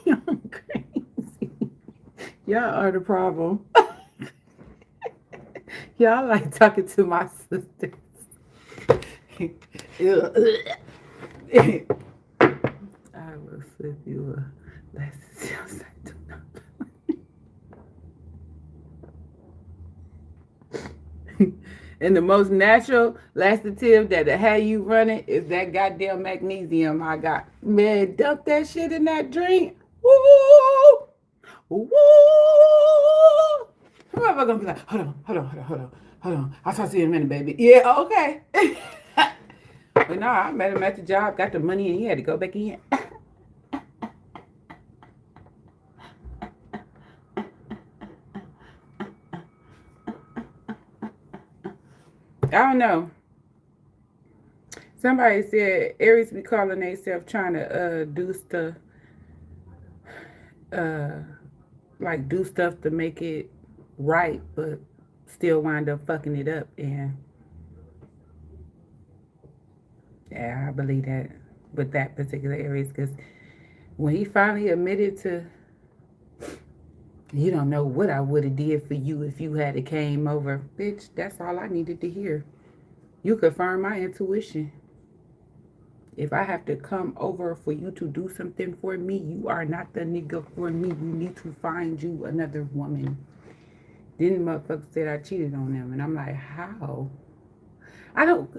Y'all crazy. Y'all are the problem. Y'all like talking to my sisters. I will slip you a lesson. And the most natural laxative that'll have you running is that goddamn magnesium I got. Man, dump that shit in that drink. Woo! Woo! I'm gonna be like, hold on. I'll talk to you in a minute, baby. Yeah, okay. But no, I met him at the job, got the money, and he had to go back in. I don't know. Somebody said Aries be calling themselves trying to do stuff, like do stuff to make it right, but still wind up fucking it up. And yeah, I believe that with that particular Aries, because when he finally admitted to, you don't know what I would have did for you if you had came over. Bitch, that's all I needed to hear. You confirm my intuition. If I have to come over for you to do something for me, you are not the nigga for me. You need to find you another woman. Then the motherfucker said I cheated on them. And I'm like, how?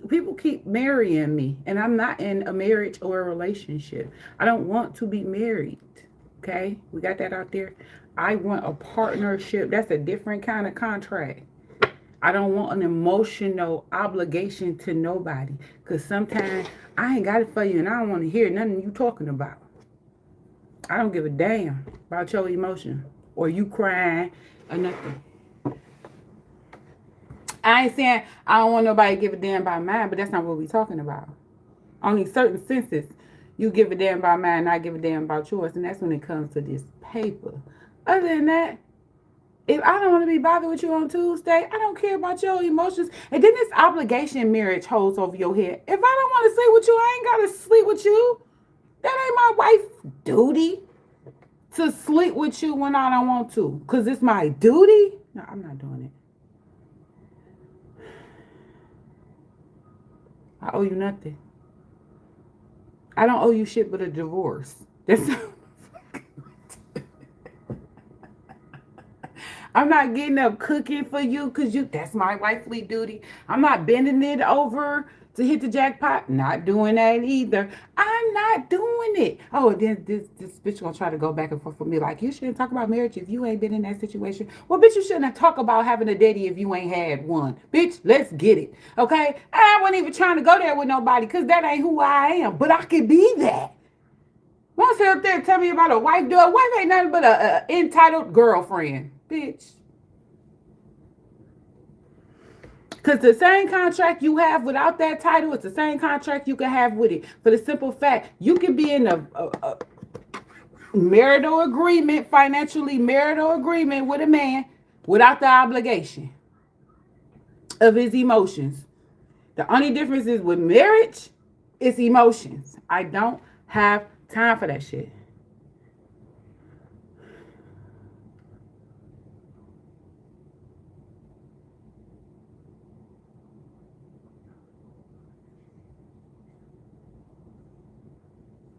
People keep marrying me. And I'm not in a marriage or a relationship. I don't want to be married. Okay? We got that out there. I want a partnership. That's a different kind of contract. I don't want an emotional obligation to nobody. Because sometimes I ain't got it for you and I don't want to hear nothing you talking about. I don't give a damn about your emotion or you crying or nothing. I ain't saying I don't want nobody to give a damn about mine, but that's not what we talking about. Only certain senses you give a damn about mine, I give a damn about yours, and that's when it comes to this paper. Other than that, if I don't want to be bothered with you on Tuesday, I don't care about your emotions. And then this obligation marriage holds over your head. If I don't want to sleep with you, I ain't got to sleep with you. That ain't my wife's duty to sleep with you when I don't want to. Because it's my duty. No, I'm not doing it. I owe you nothing. I don't owe you shit but a divorce. That's I'm not getting up cooking for you because that's my wifely duty. I'm not bending it over to hit the jackpot. Not doing that either. I'm not doing it. Oh, then this bitch gonna try to go back and forth with me like, you shouldn't talk about marriage if you ain't been in that situation. Well, bitch, you shouldn't talk about having a daddy if you ain't had one. Bitch, let's get it. Okay? I wasn't even trying to go there with nobody because that ain't who I am. But I could be that. Don't sit up there and tell me about a wife. A wife ain't nothing but a entitled girlfriend. Bitch. Because the same contract you have without that title, it's the same contract you can have with it. For the simple fact, you can be in a marital agreement, financially marital agreement with a man without the obligation of his emotions. The only difference is with marriage, it's emotions. I don't have time for that shit.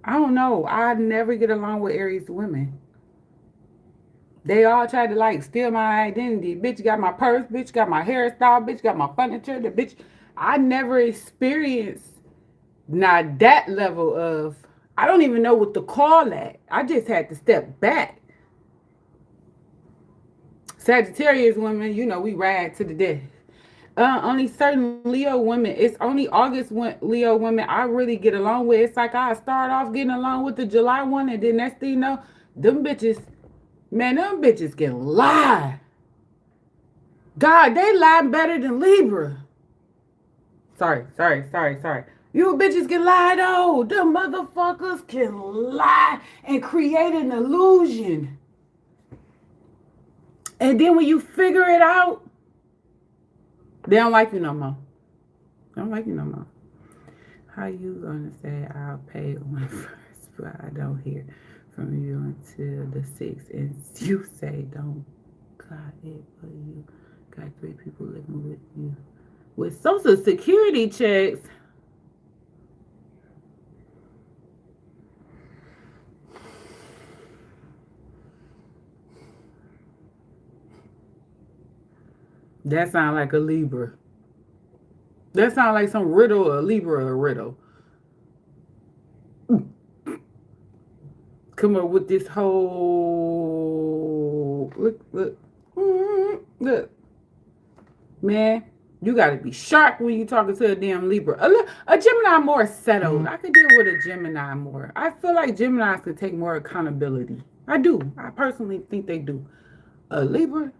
I don't know. I never get along with Aries women. They all try to like steal my identity. Bitch got my purse. Bitch got my hairstyle. Bitch got my furniture. The bitch. I never experienced not that level of. I don't even know what to call that. I just had to step back. Sagittarius women, we ride to the death. Only certain Leo women. It's only August Leo women I really get along with. It's like I start off getting along with the July one, and then next thing you know, them bitches, man, them bitches can lie. God, they lie better than Libra. Sorry. You bitches can lie though. Them motherfuckers can lie and create an illusion. And then when you figure it out, they don't like you no more. How you gonna say I'll pay on first, but I don't hear from you until the 6th, and you say don't got it, but you got 3 people living with you with Social Security checks. That sounds like a Libra. That sounds like some riddle, a Libra, a riddle. Come up with this whole look. Man, you gotta be sharp when you talking to a damn Libra. A Gemini more settled. I could deal with a Gemini more. I feel like Geminis could take more accountability. I do. I personally think they do. A Libra,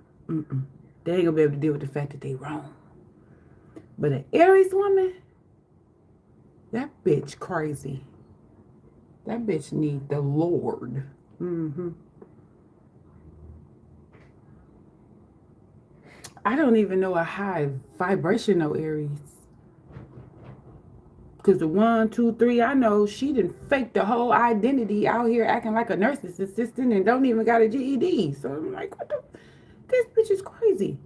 they ain't gonna be able to deal with the fact that they wrong. But an Aries woman, that bitch crazy. That bitch need the Lord. I don't even know a high vibrational Aries. Because the 1, 2, 3, I know she done faked the whole identity out here acting like a nurse's assistant and don't even got a GED. So I'm like, this bitch is crazy.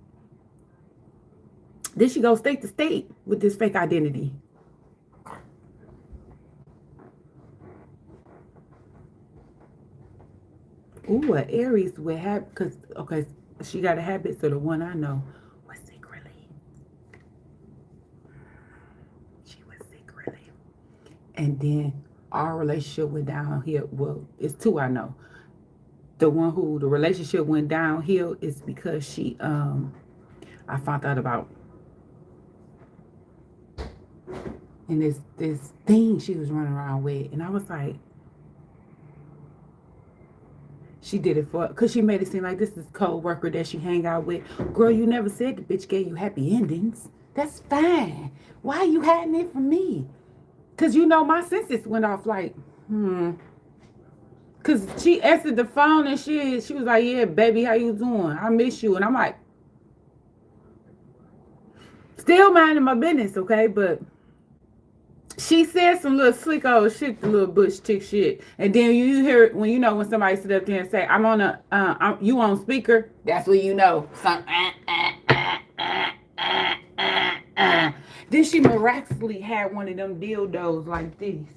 Then she goes state to state with this fake identity. Ooh, an Aries would have, because, okay, she got a habit, so the one I know was secretly. She was secretly. And then our relationship went downhill. Well, it's 2 I know. The one who the relationship went downhill is because she I found out about. And this thing she was running around with. And I was like, she did it for, because she made it seem like this is co-worker that she hang out with. Girl, you never said the bitch gave you happy endings. That's fine. Why are you hiding it from me? Because you know my senses went off like, Because she answered the phone and she was like, yeah, baby, how you doing? I miss you. And I'm like, still minding my business, okay? But she said some little slick old shit, the little butch chick shit. And then you hear it when you know when somebody sit up there and say, I'm on you on speaker. That's when you know. Then she miraculously had one of them dildos like this.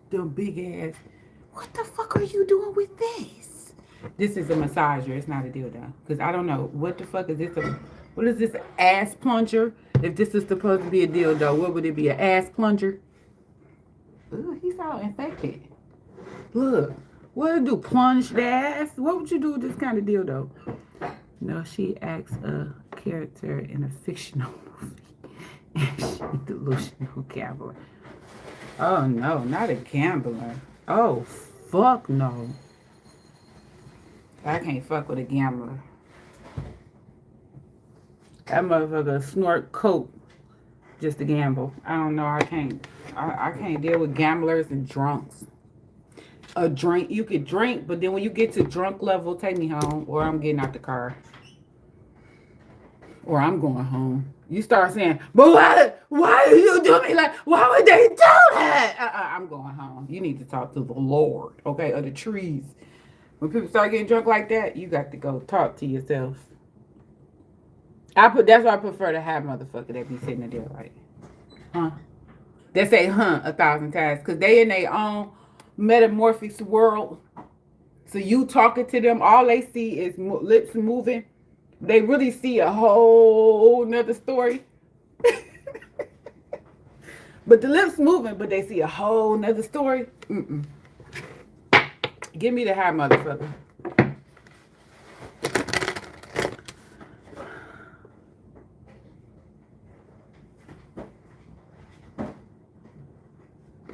Them big ass. What the fuck are you doing with this? This is a massager. It's not a dildo. Because I don't know. What the fuck is this? What is this? Ass plunger? If this is supposed to be a dildo, what would it be? An ass plunger? Ugh, he's all infected. Look. What would it do? Plunge the ass? What would you do with this kind of dildo? No, she acts a character in a fictional movie. And she's a delusional gambler. Oh, no. Not a gambler. Oh, fuck no. I can't fuck with a gambler. That motherfucker snort coke just to gamble. I don't know. I can't deal with gamblers and drunks. A drink, you could drink, but then when you get to drunk level, take me home, or I'm getting out the car, or I'm going home. You start saying, but why do you do me like? Why would they do that? I'm going home. You need to talk to the Lord, okay, or the trees. When people start getting drunk like that, you got to go talk to yourself. That's why I prefer to have motherfucker that be sitting there like, huh? They say 1,000 times because they in their own metamorphic world. So you talking to them, all they see is lips moving. They really see a whole nother story. But the lips moving, but they see a whole nother story. Give me the high motherfucker.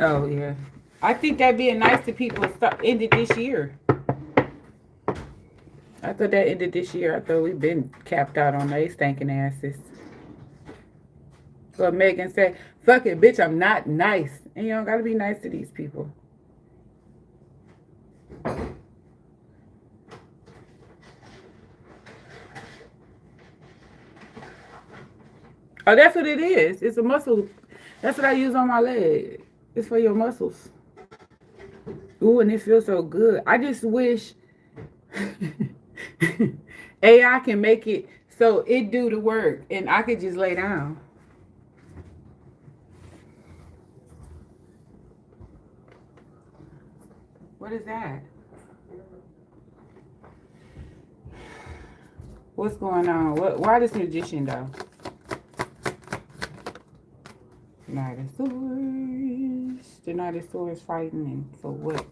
Oh, yeah. I think that being nice to people ended this year. I thought that ended this year. I thought we've been capped out on these stinking asses. But Megan said, fuck it, bitch, I'm not nice. And you don't got to be nice to these people. Oh, that's what it is. It's a muscle. That's what I use on my leg. It's for your muscles. Ooh, and it feels so good. I just wish AI can make it so it do the work and I could just lay down. What is that? What's going on? Why this magician though? Knight of Swords. The Knight of Swords fighting and for what?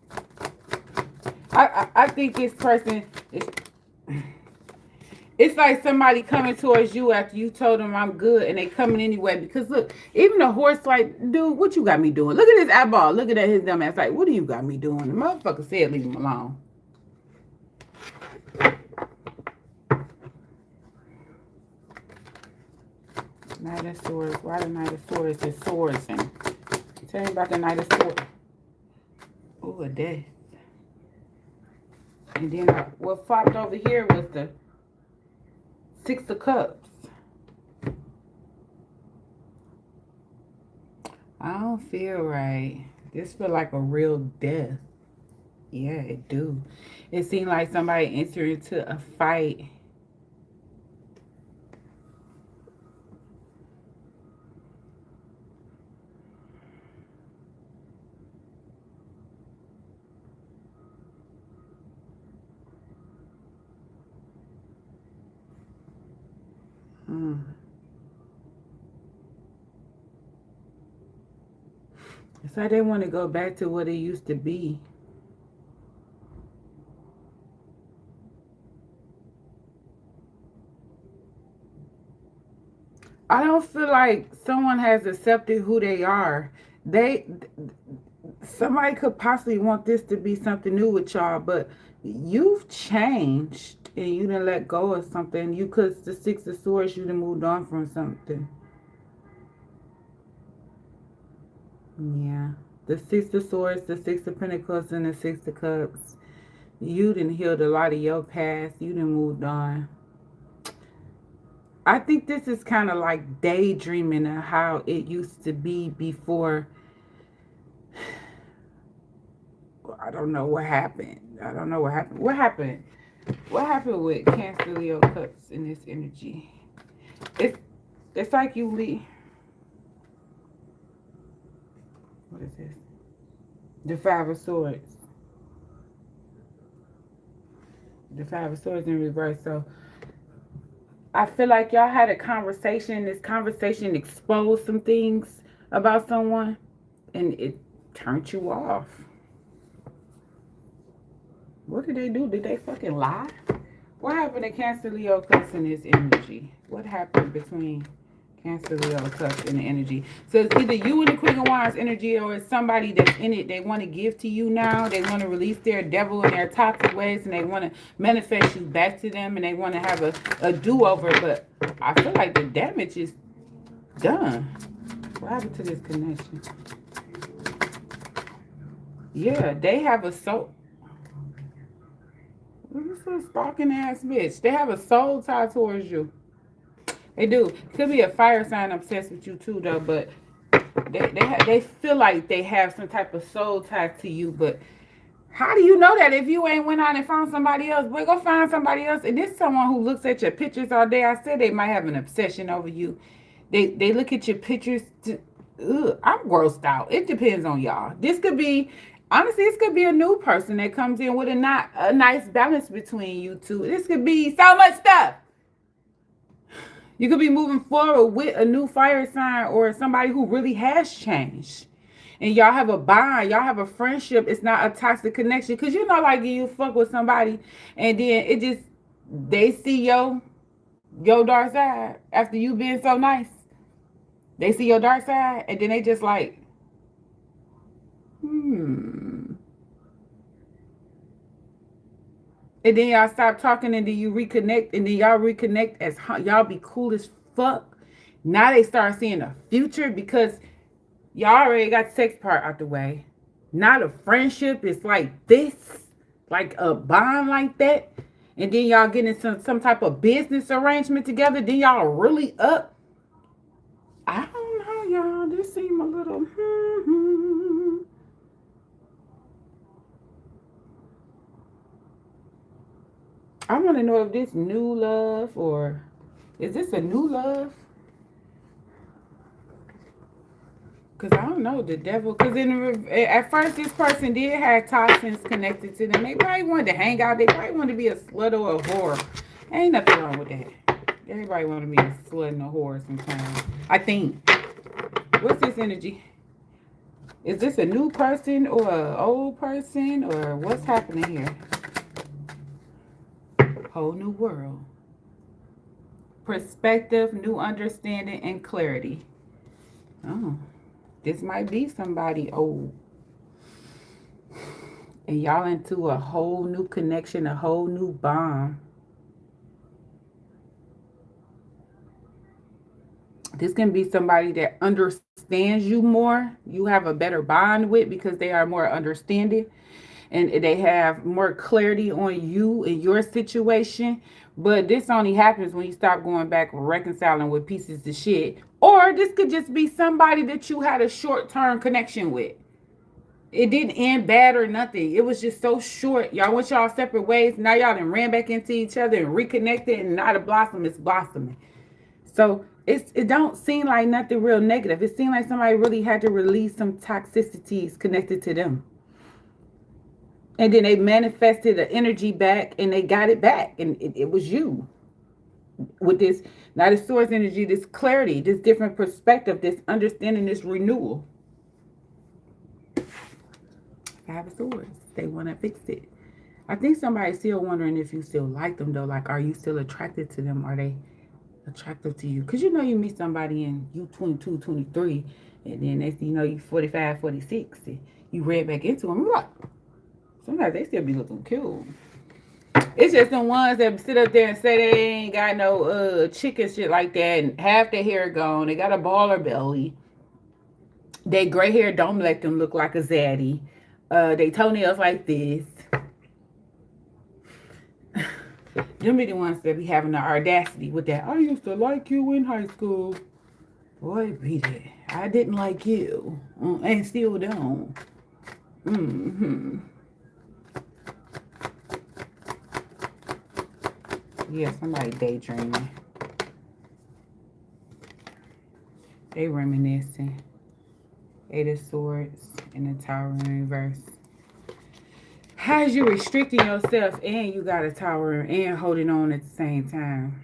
I think this person is. It's like somebody coming towards you after you told them I'm good and they coming anyway. Because look, even a horse like, dude, what you got me doing? Look at his eyeball. Look at his dumb ass. Like, what do you got me doing? The motherfucker said leave him alone. Knight of Swords. Why the Knight of Swords is swords? And tell me about the Knight of Swords. Oh, a death. And then what flopped over here was the Six of Cups. I don't feel right. This feel like a real death. Yeah, it do. It seemed like somebody entered into a fight. It's like they want to go back to what it used to be. I don't feel like someone has accepted who they are. They somebody could possibly want this to be something new with y'all, but you've changed and you didn't let go of something. You could the 6 of Swords, you done moved on from something. Yeah. The 6 of Swords, the 6 of Pentacles, and the 6 of Cups. You done healed a lot of your past. You done moved on. I think this is kind of like daydreaming of how it used to be before. I don't know what happened. I don't know what happened. What happened? What happened with Cancer, Leo, Cups in this energy? It's like you leave. What is this? The 5 of Swords. The 5 of Swords in reverse. So I feel like y'all had a conversation. This conversation exposed some things about someone, and it turned you off. What did they do? Did they fucking lie? What happened to Cancer, Leo, Cups in this energy? What happened between Cancer, Leo, Cups in the energy? So it's either you and the Queen of Wands energy, or it's somebody that's in it. They want to give to you now. They want to release their devil and their toxic ways, and they want to manifest you back to them, and they want to have a do-over. But I feel like the damage is done. What happened to this connection? Yeah, they have a soul. This is a stalking ass bitch. They have a soul tie towards you. They do. Could be a fire sign obsessed with you too, though. But they feel like they have some type of soul tie to you. But how do you know that if you ain't went out and found somebody else? Boy, go find somebody else. And this is someone who looks at your pictures all day. I said they might have an obsession over you. They look at your pictures. I'm grossed out. It depends on y'all. This could be. Honestly, this could be a new person that comes in with a nice balance between you two. This could be so much stuff. You could be moving forward with a new fire sign or somebody who really has changed. And y'all have a bond. Y'all have a friendship. It's not a toxic connection. Because you know, like, you fuck with somebody and then it just, they see your dark side after you being so nice. They see your dark side and then they just like, And then y'all stop talking and then you reconnect and then y'all reconnect as y'all be cool as fuck. Now they start seeing a future because y'all already got the sex part out the way. Not a friendship. It's like this, like a bond like that. And then y'all getting some type of business arrangement together. Then y'all really up. I don't know, y'all. This seem a little. I want to know if this new love or is this a new love? Because I don't know, the devil. Because at first, this person did have toxins connected to them. They probably wanted to hang out. They probably wanted to be a slut or a whore. Ain't nothing wrong with that. Everybody want to be a slut and a whore sometimes. I think. What's this energy? Is this a new person or an old person? Or what's happening here? Whole new world. Perspective, new understanding, and clarity. Oh. This might be somebody old. And y'all into a whole new connection, a whole new bond. This can be somebody that understands you more. You have a better bond with because they are more understanding. And they have more clarity on you and your situation. But this only happens when you stop going back reconciling with pieces of shit. Or this could just be somebody that you had a short-term connection with. It didn't end bad or nothing. It was just so short. Y'all went y'all separate ways. Now y'all done ran back into each other and reconnected, and not a blossom is blossoming. So it don't seem like nothing real negative. It seemed like somebody really had to release some toxicities connected to them. And then they manifested the energy back and they got it back. And it was you. With this, now the Swords energy, this clarity, this different perspective, this understanding, this renewal. 5 of Swords. They want to fix it. I think somebody's still wondering if you still like them, though. Like, are you still attracted to them? Are they attractive to you. Because you know you meet somebody and you 22, 23, and then next thing you know you 45, 46, and you read back into them. Like, sometimes they still be looking cute. It's just the ones that sit up there and say they ain't got no chicken shit like that, and half their hair gone. They got a baller belly. They gray hair don't let them look like a zaddy. They toenails like this. Them be the ones that be having the audacity with that. I used to like you in high school. Boy, beat it. I didn't like you. And still don't. Mm-hmm. Yeah, somebody daydreaming. They reminiscing. Eight of Swords and the Tower in reverse. How's you restricting yourself and you got a tower and holding on at the same time?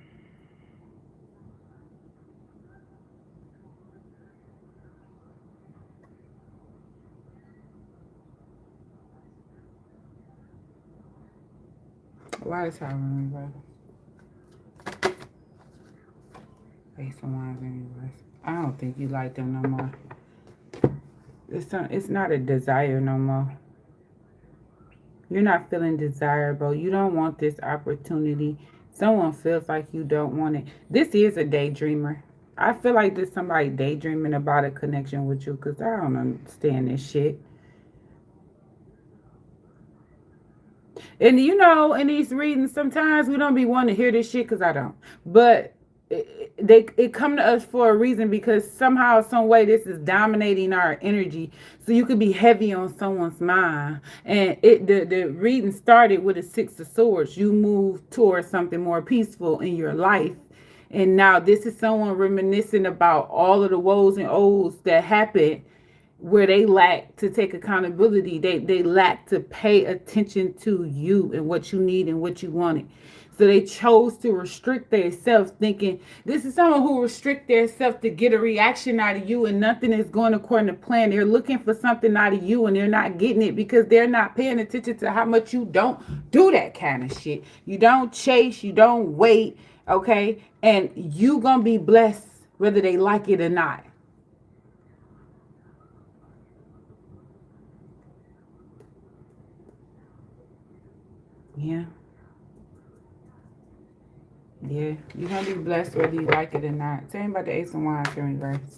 Why is tower in reverse? Ace of Wands in reverse. I don't think you like them no more. It's not a desire no more. You're not feeling desirable. You don't want this opportunity. Someone feels like you don't want it. This is a daydreamer. I feel like there's somebody daydreaming about a connection with you because I don't understand this shit. And you know, in these readings, sometimes we don't be wanting to hear this shit because I don't. But it come to us for a reason because somehow, some way, this is dominating our energy. So you could be heavy on someone's mind. And the reading started with a Six of Swords. You move towards something more peaceful in your life. And now this is someone reminiscing about all of the woes and ohs that happened where they lack to take accountability. They lack to pay attention to you and what you need and what you wanted. So they chose to restrict themselves, thinking this is someone who restrict themselves to get a reaction out of you and nothing is going according to plan. They're looking for something out of you and they're not getting it because they're not paying attention to how much you don't do that kind of shit. You don't chase, you don't wait, okay? And you gonna be blessed whether they like it or not. Yeah. Yeah. You're going to be blessed whether you like it or not. Tell me about the Ace of Wands in reverse.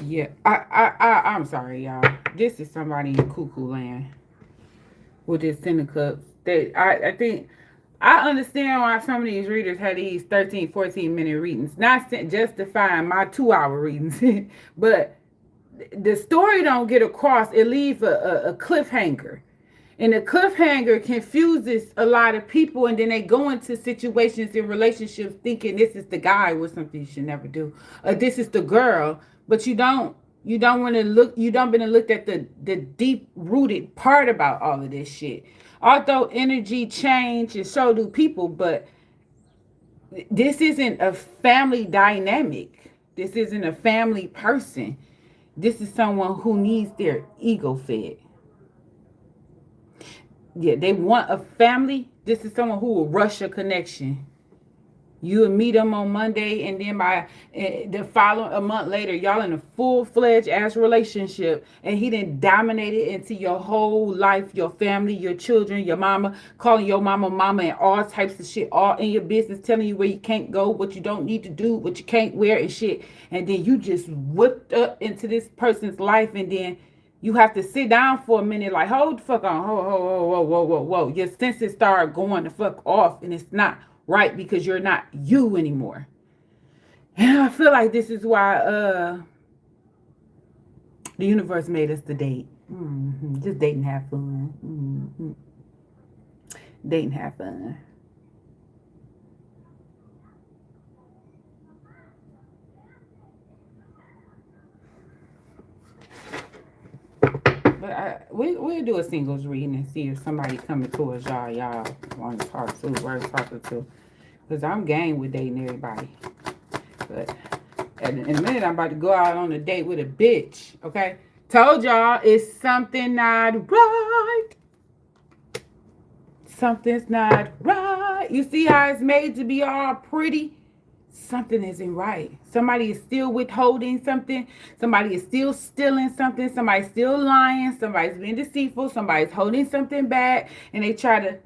Yeah. I'm sorry, y'all. This is somebody in cuckoo land with this Ten of Cups. I think I understand why some of these readers had these 13, 14-minute readings. Not justifying my 2-hour readings. But the story don't get across. It leaves a cliffhanger. And the cliffhanger confuses a lot of people, and then they go into situations in relationships thinking this is the guy with something you should never do, or this is the girl, but you don't want to look. You don't want to look at the deep rooted part about all of this shit. Although energy change and so do people, but this isn't a family dynamic. This isn't a family person. This is someone who needs their ego fed. Yeah, they want a family. This is someone who will rush a connection. You will meet them on Monday, and then by the following a month later, y'all in a full-fledged ass relationship, and he didn't dominate it into your whole life, your family, your children, your mama, calling your mama, and all types of shit, all in your business, telling you where you can't go, what you don't need to do, what you can't wear and shit. And then you just whipped up into this person's life, and then you have to sit down for a minute, like, hold the fuck on, whoa. Your senses start going the fuck off, and it's not right because you're not you anymore. And I feel like this is why the universe made us to date. Just date and have fun. Date and have fun. But we'll do a singles reading and see if somebody coming towards y'all want to talk to, worth talking to. Because I'm game with dating everybody. But in a minute, I'm about to go out on a date with a bitch. Okay? Told y'all it's something not right. Something's not right. You see how it's made to be all pretty? Something isn't right. Somebody is still withholding something. Somebody is still stealing something. Somebody's still lying. Somebody's being deceitful. Somebody's holding something back. And they try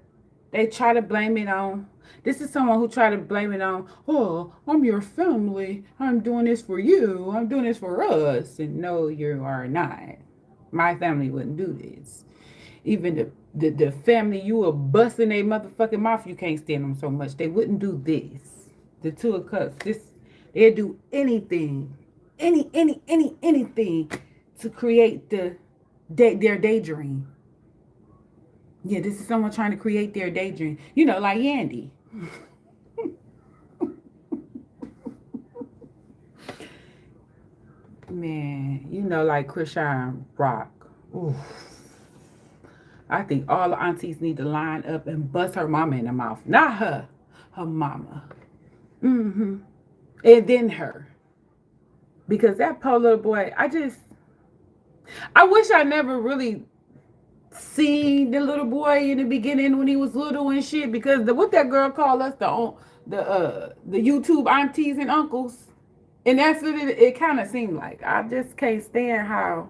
to blame it on. This is someone who tried to blame it on, oh, I'm your family. I'm doing this for you. I'm doing this for us. And no, you are not. My family wouldn't do this. Even the family you were busting their motherfucking mouth, you can't stand them so much. They wouldn't do this. The Two of Cups. They'd do anything. Anything to create their daydream. Yeah, this is someone trying to create their daydream. You know, like Yandy. Man, you know, like Krishan Rock. Ooh. I think all the aunties need to line up and bust her mama in the mouth. Not her. Her mama. Mm-hmm. And then her. Because that poor little boy, I wish I never really seen the little boy in the beginning when he was little and shit. Because what that girl called us, the YouTube aunties and uncles. And that's what it kind of seemed like. I just can't stand how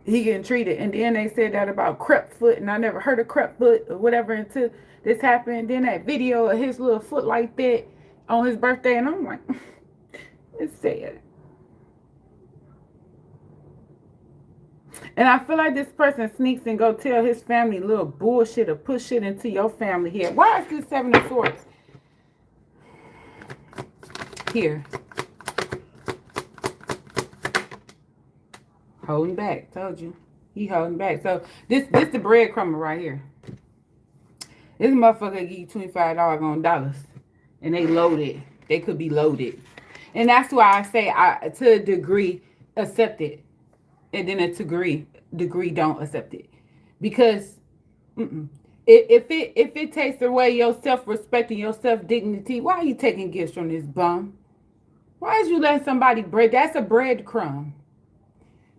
he getting treated. And then they said that about crep foot, and I never heard of crep foot or whatever until this happened. Then that video of his little foot like that on his birthday, and I'm like, it's sad. And I feel like this person sneaks and go tell his family little bullshit or push shit into your family here. Why is this Seven of Swords here? Holding back. Told you. He holding back. So this the breadcrumber right here. This motherfucker give you $25 on dollars. And they loaded. They could be loaded. And that's why I say to a degree accept it. And then a degree don't accept it. Because if it takes away your self-respect and your self-dignity, why are you taking gifts from this bum? Why is you letting somebody bread? That's a breadcrumb.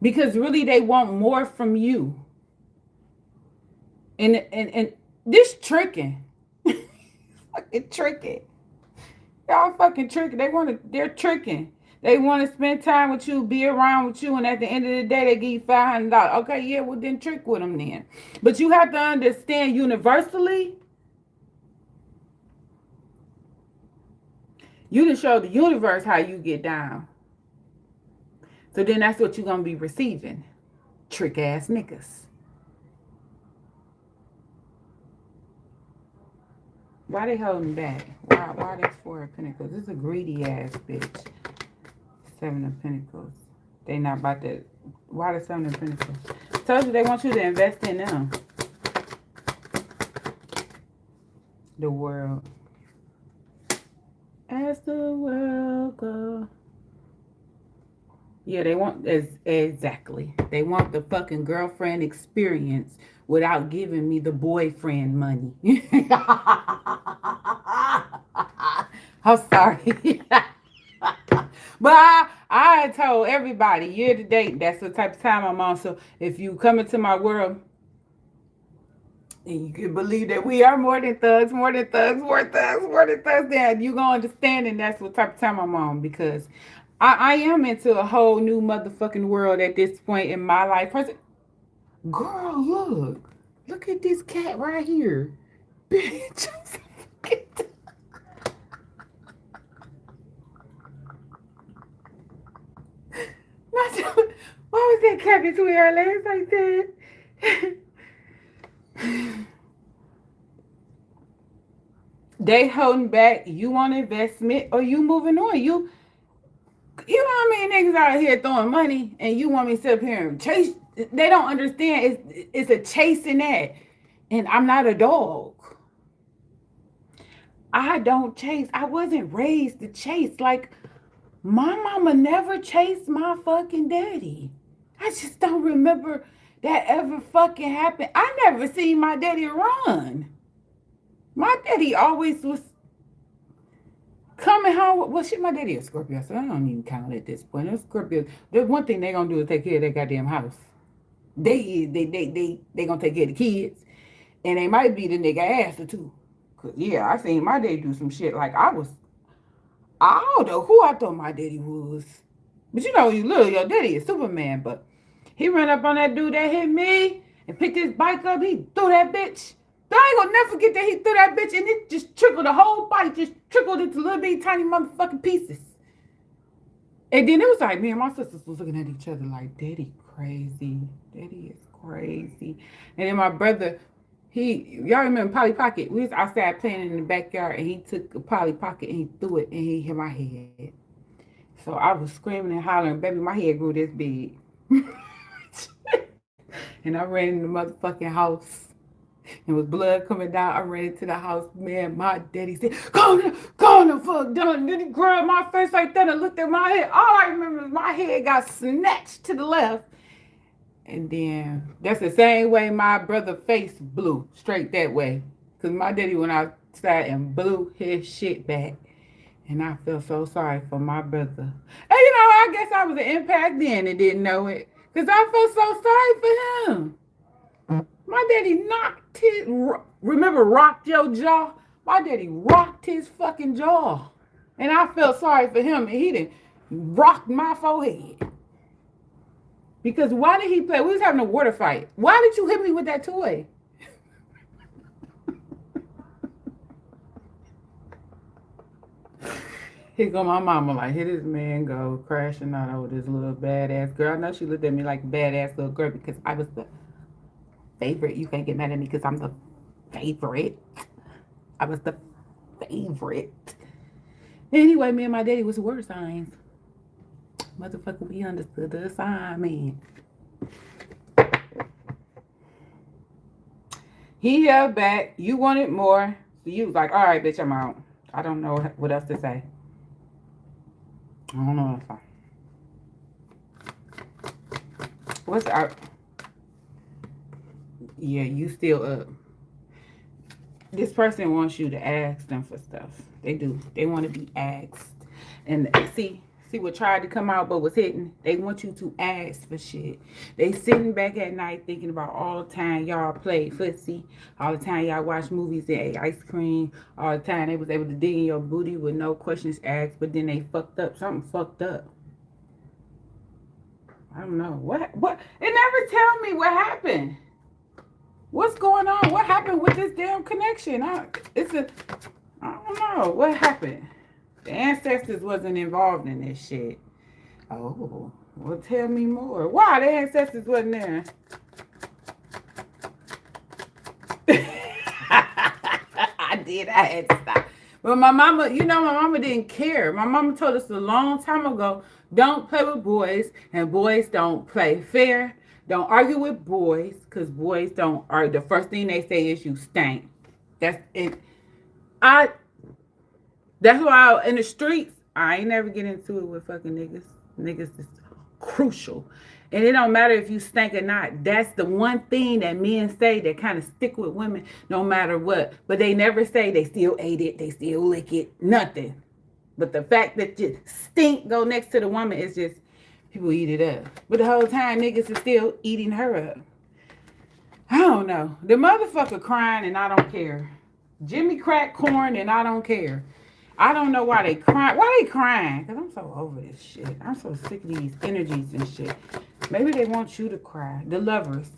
Because really they want more from you. And this tricking. Fucking tricking. Y'all fucking tricking. They're tricking. They want to spend time with you, be around with you, and at the end of the day, they give you $500. Okay, yeah, well then trick with them then. But you have to understand universally, you done show the universe how you get down. So then that's what you're going to be receiving. Trick ass niggas. Why they holding back? Why this Four of Pentacles? This is a greedy ass bitch. Seven of Pentacles. They not about to. Why the Seven of Pentacles? Told you they want you to invest in them. The world. As the world goes. Yeah, they want exactly. They want the fucking girlfriend experience without giving me the boyfriend money. I'm sorry. But I told everybody year to date, that's the type of time I'm on. So if you come into my world, and you can believe that we are more than thugs, then you gonna understand, and that's what type of time I'm on, because I am into a whole new motherfucking world at this point in my life. Girl, look at this cat right here, bitch. Why was that cat between her legs like that? They holding back. You want investment or you moving on? You know how many niggas out here throwing money and you want me to sit up here and chase? They don't understand. It's a chasing that. And I'm not a dog. I don't chase. I wasn't raised to chase. Like, my mama never chased my fucking daddy. I just don't remember that ever fucking happened. I never seen my daddy run. My daddy always was coming home. Well, shit, my daddy is Scorpio, so I don't even count at this point. It's Scorpio. The one thing they gonna do is take care of that goddamn house. They gonna take care of the kids. And they might be the nigga ass or two. Cause yeah, I seen my daddy do some shit like I don't know who I thought my daddy was. But you know, you little, your daddy is Superman, but he ran up on that dude that hit me and picked his bike up. He threw that bitch. I ain't gonna never forget that he threw that bitch and it just trickled, the whole bike just trickled into little bitty tiny motherfucking pieces. And then it was like me and my sisters was looking at each other like, Daddy crazy. Daddy is crazy. And then my brother, y'all remember Polly Pocket? We was outside playing in the backyard and he took a Polly Pocket and he threw it and he hit my head. So I was screaming and hollering, baby, my head grew this big. And I ran in the motherfucking house. And with blood coming down, I ran into the house. Man, my daddy said, go on, fuck done. Then he grabbed my face like that and looked at my head. All I remember is my head got snatched to the left. And then that's the same way my brother's face blew, straight that way. Because my daddy went outside and blew his shit back. And I feel so sorry for my brother. And you know, I guess I was an impact then and didn't know it. Because I felt so sorry for him. My daddy rocked your jaw? My daddy rocked his fucking jaw. And I felt sorry for him and he didn't rock my forehead. Because why did he play? We was having a water fight. Why did you hit me with that toy? Here go my mama like, here this man go crashing out over this little badass girl. I know she looked at me like a badass little girl because I was the favorite. You can't get mad at me because I'm the favorite. I was the favorite. Anyway, me and my daddy was word signs. Motherfucker, we understood the assignment. He held back. You wanted more. So you was like, all right, bitch, I'm out. I don't know what else to say. I don't know if what's up? Yeah, you still up. This person wants you to ask them for stuff. They do. They want to be asked. And see what tried to come out but was hidden? They want you to ask for shit. They sitting back at night thinking about all the time y'all played footsie, all the time y'all watched movies and ate ice cream, all the time they was able to dig in your booty with no questions asked, but then they fucked up. Something fucked up. I don't know. What? It never tell me what happened. What's going on? What happened with this damn connection? I don't know. What happened? The ancestors wasn't involved in this shit. Oh, well, tell me more. Why the ancestors wasn't there? I had to stop. But my mama, my mama didn't care. My mama told us a long time ago, don't play with boys, and boys don't play fair. Don't argue with boys, because boys don't argue. The first thing they say is you stink. That's it. That's why in the streets, I ain't never get into it with fucking niggas. Niggas is crucial. And it don't matter if you stink or not. That's the one thing that men say that kind of stick with women no matter what. But they never say they still ate it, they still lick it, nothing. But the fact that you stink go next to the woman is just, people eat it up. But the whole time niggas is still eating her up. I don't know. The motherfucker crying and I don't care. Jimmy crack corn and I don't care. I don't know why they crying. Why they crying? Because I'm so over this shit. I'm so sick of these energies and shit. Maybe they want you to cry. The lovers.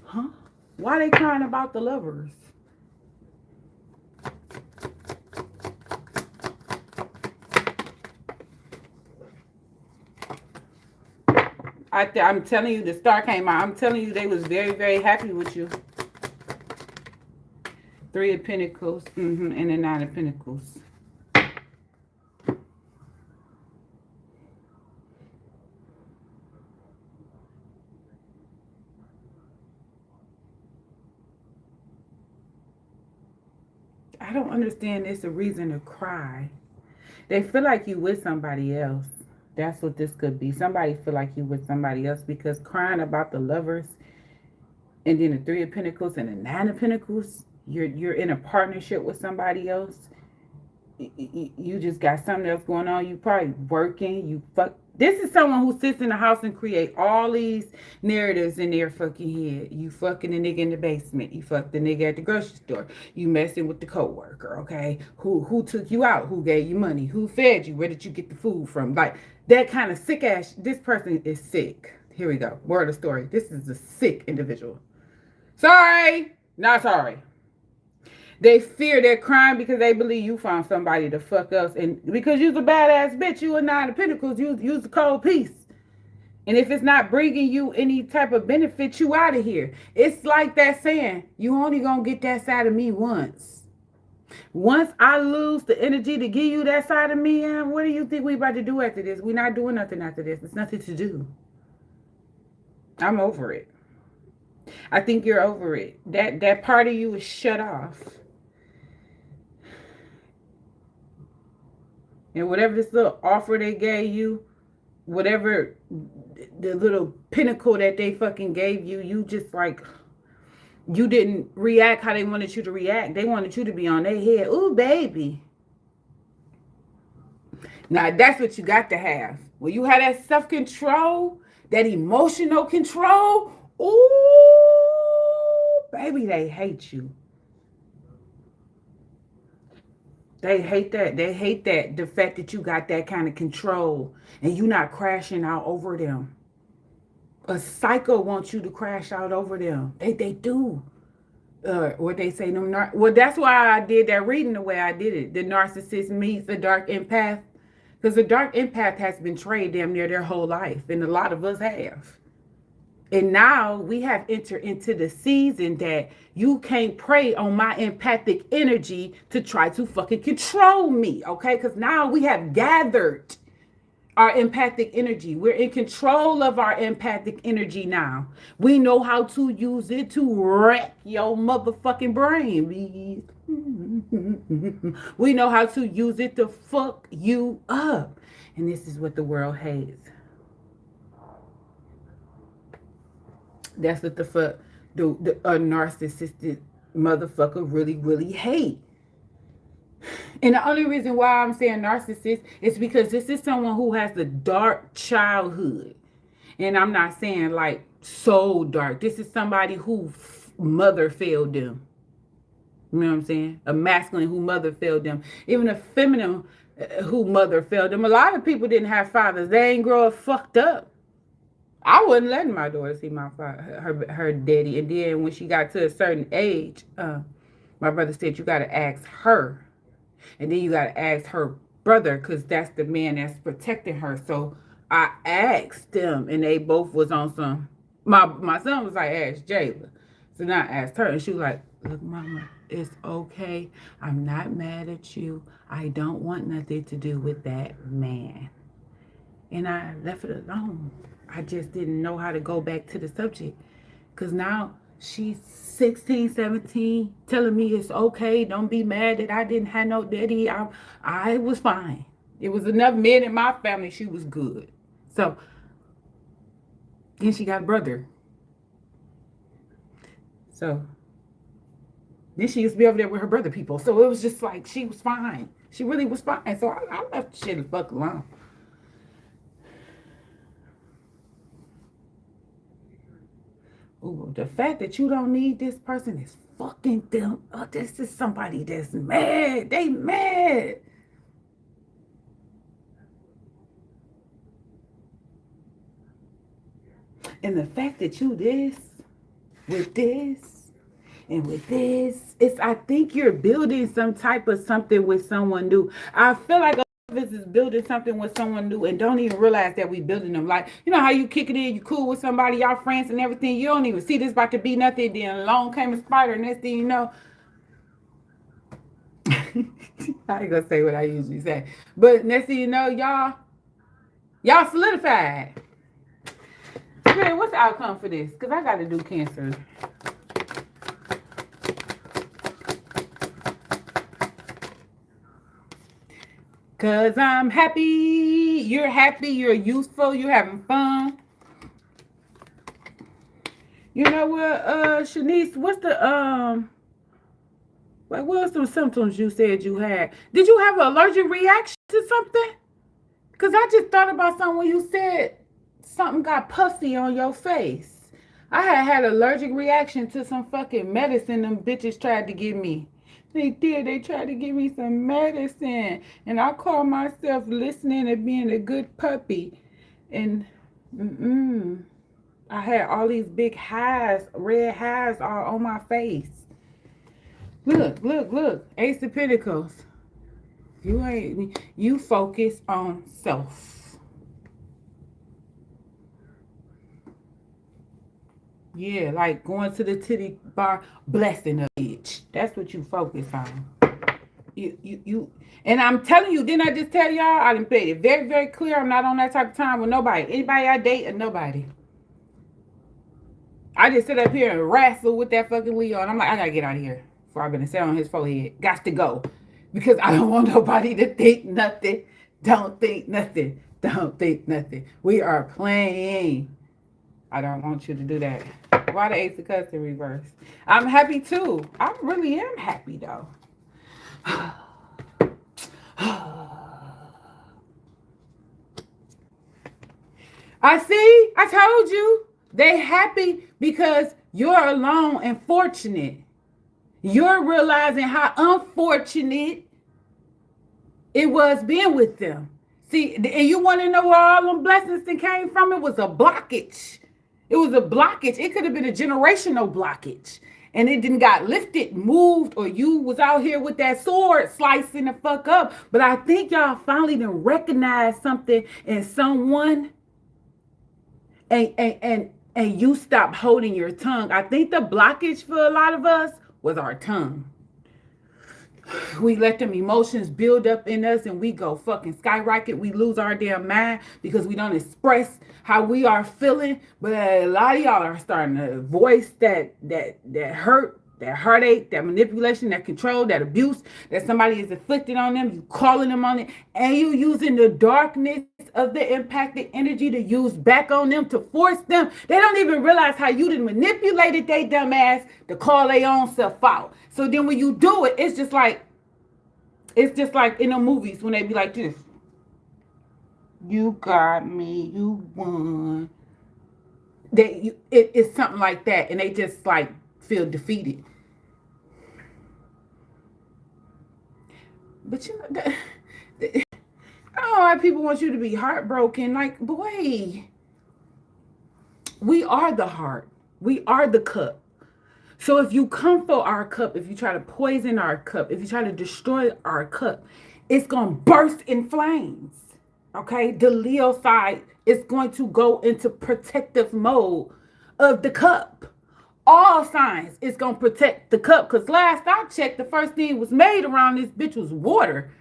Huh? Why they crying about the lovers? I'm telling you, the star came out. I'm telling you, they was very, very happy with you. Three of Pentacles, and the Nine of Pentacles. I don't understand. It's a reason to cry. They feel like you with somebody else. That's what this could be. Somebody feel like you with somebody else because crying about the lovers and then the Three of Pentacles and the Nine of Pentacles, you're in a partnership with somebody else. You just got something else going on. You probably working. You This is someone who sits in the house and create all these narratives in their fucking head. You fucking the nigga in the basement. You fucked the nigga at the grocery store. You messing with the coworker, okay? Who took you out? Who gave you money? Who fed you? Where did you get the food from? Like that kind of sick ass. This person is sick. Here we go. Word of story. This is a sick individual. Sorry, not sorry. They fear their crime because they believe you found somebody to fuck us. And because you's a badass bitch, you a nine of pentacles, you's a cold piece. And if it's not bringing you any type of benefit, you out of here. It's like that saying, you only gonna get that side of me once. Once I lose the energy to give you that side of me, what do you think we about to do after this? We're not doing nothing after this. There's nothing to do. I'm over it. I think you're over it. That part of you is shut off. And whatever this little offer they gave you, whatever the little pinnacle that they fucking gave you, you just like, you didn't react how they wanted you to react. They wanted you to be on their head. Ooh, baby. Now, that's what you got to have. When you have that self-control, that emotional control, ooh, baby, they hate you. They hate that. They hate that. The fact that you got that kind of control and you not crashing out over them. A psycho wants you to crash out over them. They do. What they say, well, that's why I did that reading the way I did it. The narcissist meets the dark empath. Because the dark empath has been trained damn near their whole life. And a lot of us have. And now we have entered into the season that you can't prey on my empathic energy to try to fucking control me, okay? Because now we have gathered our empathic energy. We're in control of our empathic energy now. We know how to use it to wreck your motherfucking brain. We know how to use it to fuck you up. And this is what the world hates. That's what the fuck a narcissistic motherfucker really, really hate. And the only reason why I'm saying narcissist is because this is someone who has a dark childhood. And I'm not saying like so dark. This is somebody who mother failed them. You know what I'm saying? A masculine who mother failed them. Even a feminine who mother failed them. A lot of people didn't have fathers. They ain't grow up fucked up. I wasn't letting my daughter see my father, her daddy. And then when she got to a certain age, my brother said, you got to ask her. And then you got to ask her brother, because that's the man that's protecting her. So I asked them, and they both was on some. My son was like, ask Jayla. So now I asked her, and she was like, look, mama, it's okay. I'm not mad at you. I don't want nothing to do with that man. And I left it alone. I just didn't know how to go back to the subject. Because now she's 16, 17, telling me it's okay. Don't be mad that I didn't have no daddy. I was fine. It was enough men in my family. She was good. So, then she got a brother. So, then she used to be over there with her brother people. So, it was just like, she was fine. She really was fine. So, I left the shit the fuck alone. Ooh, the fact that you don't need this person is fucking them. Oh, this is somebody that's mad. They mad. And the fact that you this, with this, and with this, I think you're building some type of something with someone new. I feel like this is building something with someone new and don't even realize that we building them. Like, you know how you kick it in, you cool with somebody, y'all friends and everything, you don't even see this about to be nothing, then along came a spider, and next thing you know, I ain't gonna say what I usually say, but next thing you know, y'all solidified. Man, what's the outcome for this? Because I got to do Cancer. Because I'm happy, you're useful, you're having fun. You know what, Shanice, what's the, what was some symptoms you said you had? Did you have an allergic reaction to something? Because I just thought about something when you said something got puffy on your face. I had an allergic reaction to some fucking medicine them bitches tried to give me. They did. They tried to give me some medicine. And I call myself listening and being a good puppy. And I had all these big highs, red highs all on my face. Look, look, look. Ace of Pentacles. You focus on self. Yeah, like going to the titty bar, blessing a bitch. That's what you focus on. You and I'm telling you, didn't I just tell y'all? I done made it very, very clear. I'm not on that type of time with nobody. Anybody I date or nobody. I just sit up here and wrestle with that fucking Leo, and I'm like, I gotta get out of here before I've been sit on his forehead. Got to go. Because I don't want nobody to think nothing. Don't think nothing. Don't think nothing. We are playing. I don't want you to do that. Why the Ace of Cups in reverse? I'm happy too. I really am happy though. I see. I told you. They happy because you're alone and fortunate. You're realizing how unfortunate it was being with them. See, and you want to know where all them blessings that came from? It was a blockage. It was a blockage. It could have been a generational blockage. And it didn't got lifted, moved, or you was out here with that sword slicing the fuck up. But I think y'all finally done recognize something in someone and you stop holding your tongue. I think the blockage for a lot of us was our tongue. We let them emotions build up in us and we go fucking skyrocket. We lose our damn mind because we don't express how we are feeling. But a lot of y'all are starting to voice that hurt, that heartache, that manipulation, that control, that abuse that somebody is inflicted on them. You calling them on it and you using the darkness of the impacted energy to use back on them to force them. They don't even realize how you done manipulated they dumb ass to call their own self out. So then when you do it, it's just like in the movies when they be like this. You got me, you won. It's something like that, and they just like feel defeated. But you know, I don't know why people want you to be heartbroken. Like, boy, we are the heart. We are the cup. So if you come for our cup, if you try to poison our cup, if you try to destroy our cup, it's going to burst in flames. Okay? The Leo side is going to go into protective mode of the cup. All signs is going to protect the cup. Because last I checked, the first thing was made around this bitch was water.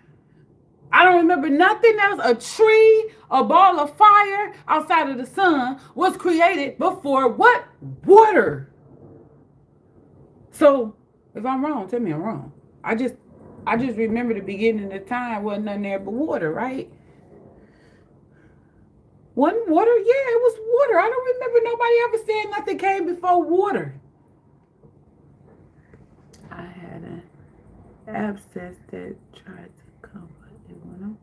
I don't remember nothing else. A tree, a ball of fire outside of the sun was created before what? Water. So if I'm wrong, tell me I'm wrong. I just remember the beginning of the time wasn't nothing there but water, right? Wasn't water? Yeah, it was water. I don't remember nobody ever saying nothing came before water. I had an abscess that tried to come, but it went away.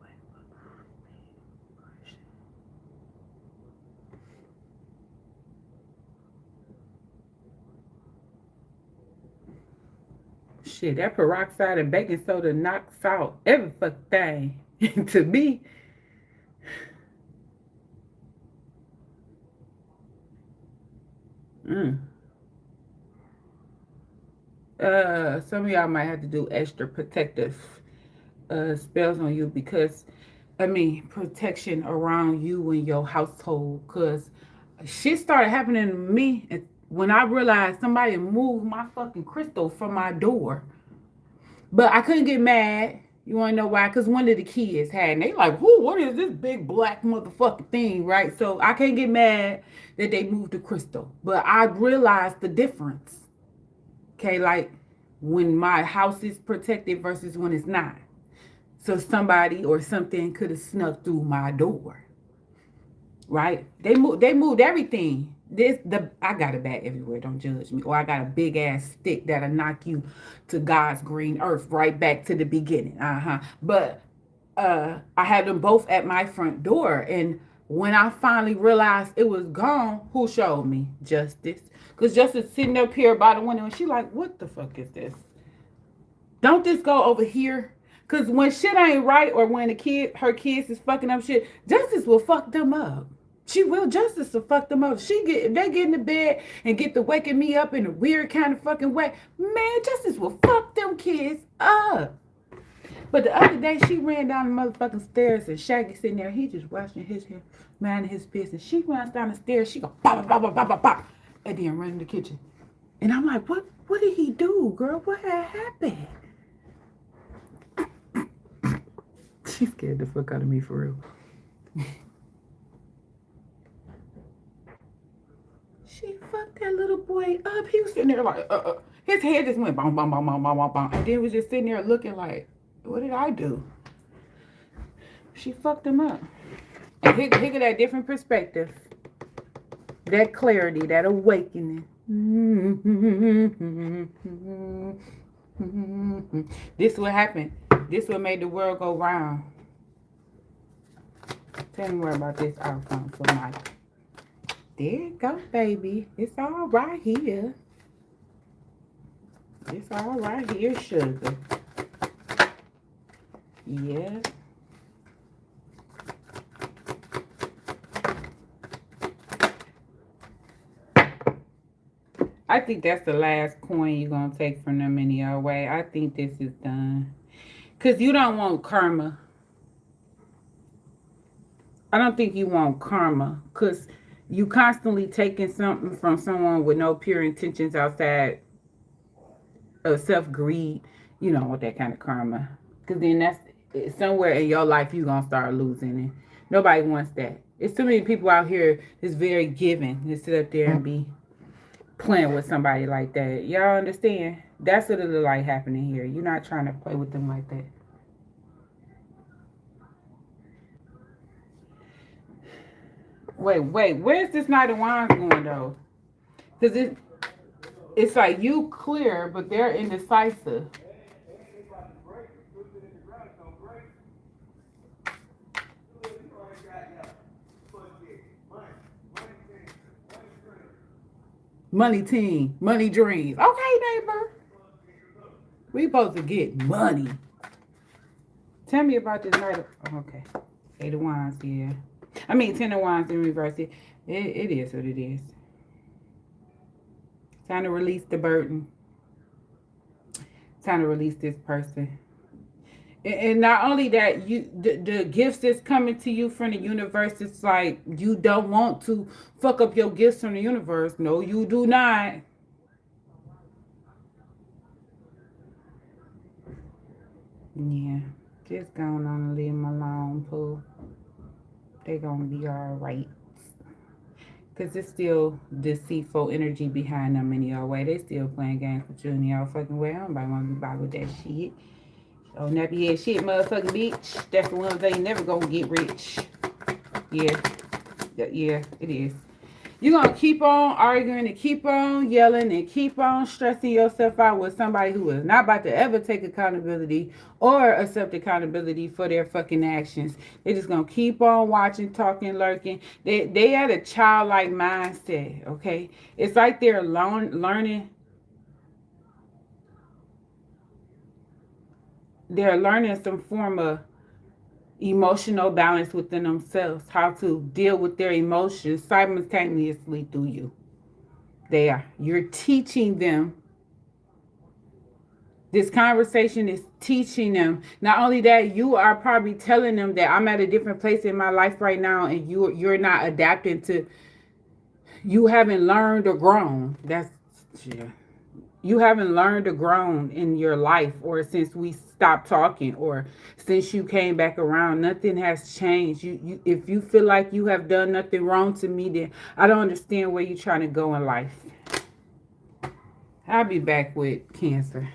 Shit, that peroxide and baking soda knocks out every fucking thing. To me. Some of y'all might have to do extra protective spells on you because, protection around you and your household. Because shit started happening to me when I realized somebody moved my fucking crystal from my door. But I couldn't get mad. You want to know why? Because one of the kids had, and they like, whoo, what is this big black motherfucking thing, right? So I can't get mad that they moved the crystal. But I realized the difference. Okay, like when my house is protected versus when it's not. So somebody or something could have snuck through my door. Right? They moved everything. I got a bat everywhere, don't judge me. Or I got a big ass stick that'll knock you to God's green earth, right back to the beginning. But I had them both at my front door. And when I finally realized it was gone, who showed me? Justice. Because Justice sitting up here by the window and she like, what the fuck is this? Don't this go over here? Cause when shit ain't right or when her kids is fucking up shit, Justice will fuck them up. She will. Justice will fuck them up. If they get in the bed and get to waking me up in a weird kind of fucking way, man, Justice will fuck them kids up. But the other day she ran down the motherfucking stairs and Shaggy sitting there, he just washing his hair, minding his business. She runs down the stairs, she go pop, pop, pop, pop, pop, pop, and then run in the kitchen. And I'm like, what did he do, girl? What had happened? She scared the fuck out of me for real. She fucked that little boy up. He was sitting there like, his head just went bong, bong, bong, bong, bong, bong, bong. And then was just sitting there looking like, what did I do? She fucked him up. And he got that different perspective. That clarity, that awakening. This what happened. This what made the world go round. Tell me more about this outcome for Mike. There you go, baby. It's all right here. It's all right here, sugar. Yeah. I think that's the last coin you're going to take from them anyway. I think this is done. Because you don't want karma. I don't think you want karma. Because you constantly taking something from someone with no pure intentions outside of self-greed. You don't want that kind of karma. Because then that's somewhere in your life you're going to start losing it. Nobody wants that. It's too many people out here that's very giving. That sit up there and be playing with somebody like that. Y'all understand? That's what it look like happening here. You're not trying to play with them like that. Wait. Where's this Knight of Wands going though? Because it's like you clear, but they're indecisive. Money team, money dreams. Okay, neighbor. We supposed to get money. Tell me about this Knight of... Okay. 8 of Wands, yeah. I mean, 10 of Wands in reverse. It is what it is. Time to release the burden. Time to release this person. And not only that, the gifts that's coming to you from the universe, it's like you don't want to fuck up your gifts from the universe. No, you do not. Yeah, just going on and leave them alone, Pooh. They're going to be all right. Because it's still deceitful energy behind them in your way. They still playing games with you in your fucking way. Nobody want to be bothered with that shit. Oh, nappy head shit, motherfucking bitch. That's the ones they never gonna get rich. Yeah, it is. You're gonna keep on arguing and keep on yelling and keep on stressing yourself out with somebody who is not about to ever take accountability or accept accountability for their fucking actions. They're just gonna keep on watching, talking, lurking. They had a childlike mindset, okay? It's like they're learning. They're learning some form of emotional balance within themselves, how to deal with their emotions simultaneously through you. You're teaching them. This conversation is teaching them. Not only that, you are probably telling them that I'm at a different place in my life right now and you're not adapting to, you haven't learned or grown. You haven't learned or grown in your life, or since we stopped talking, or since you came back around. Nothing has changed. If you feel like you have done nothing wrong to me, then I don't understand where you're trying to go in life. I'll be back with Cancer.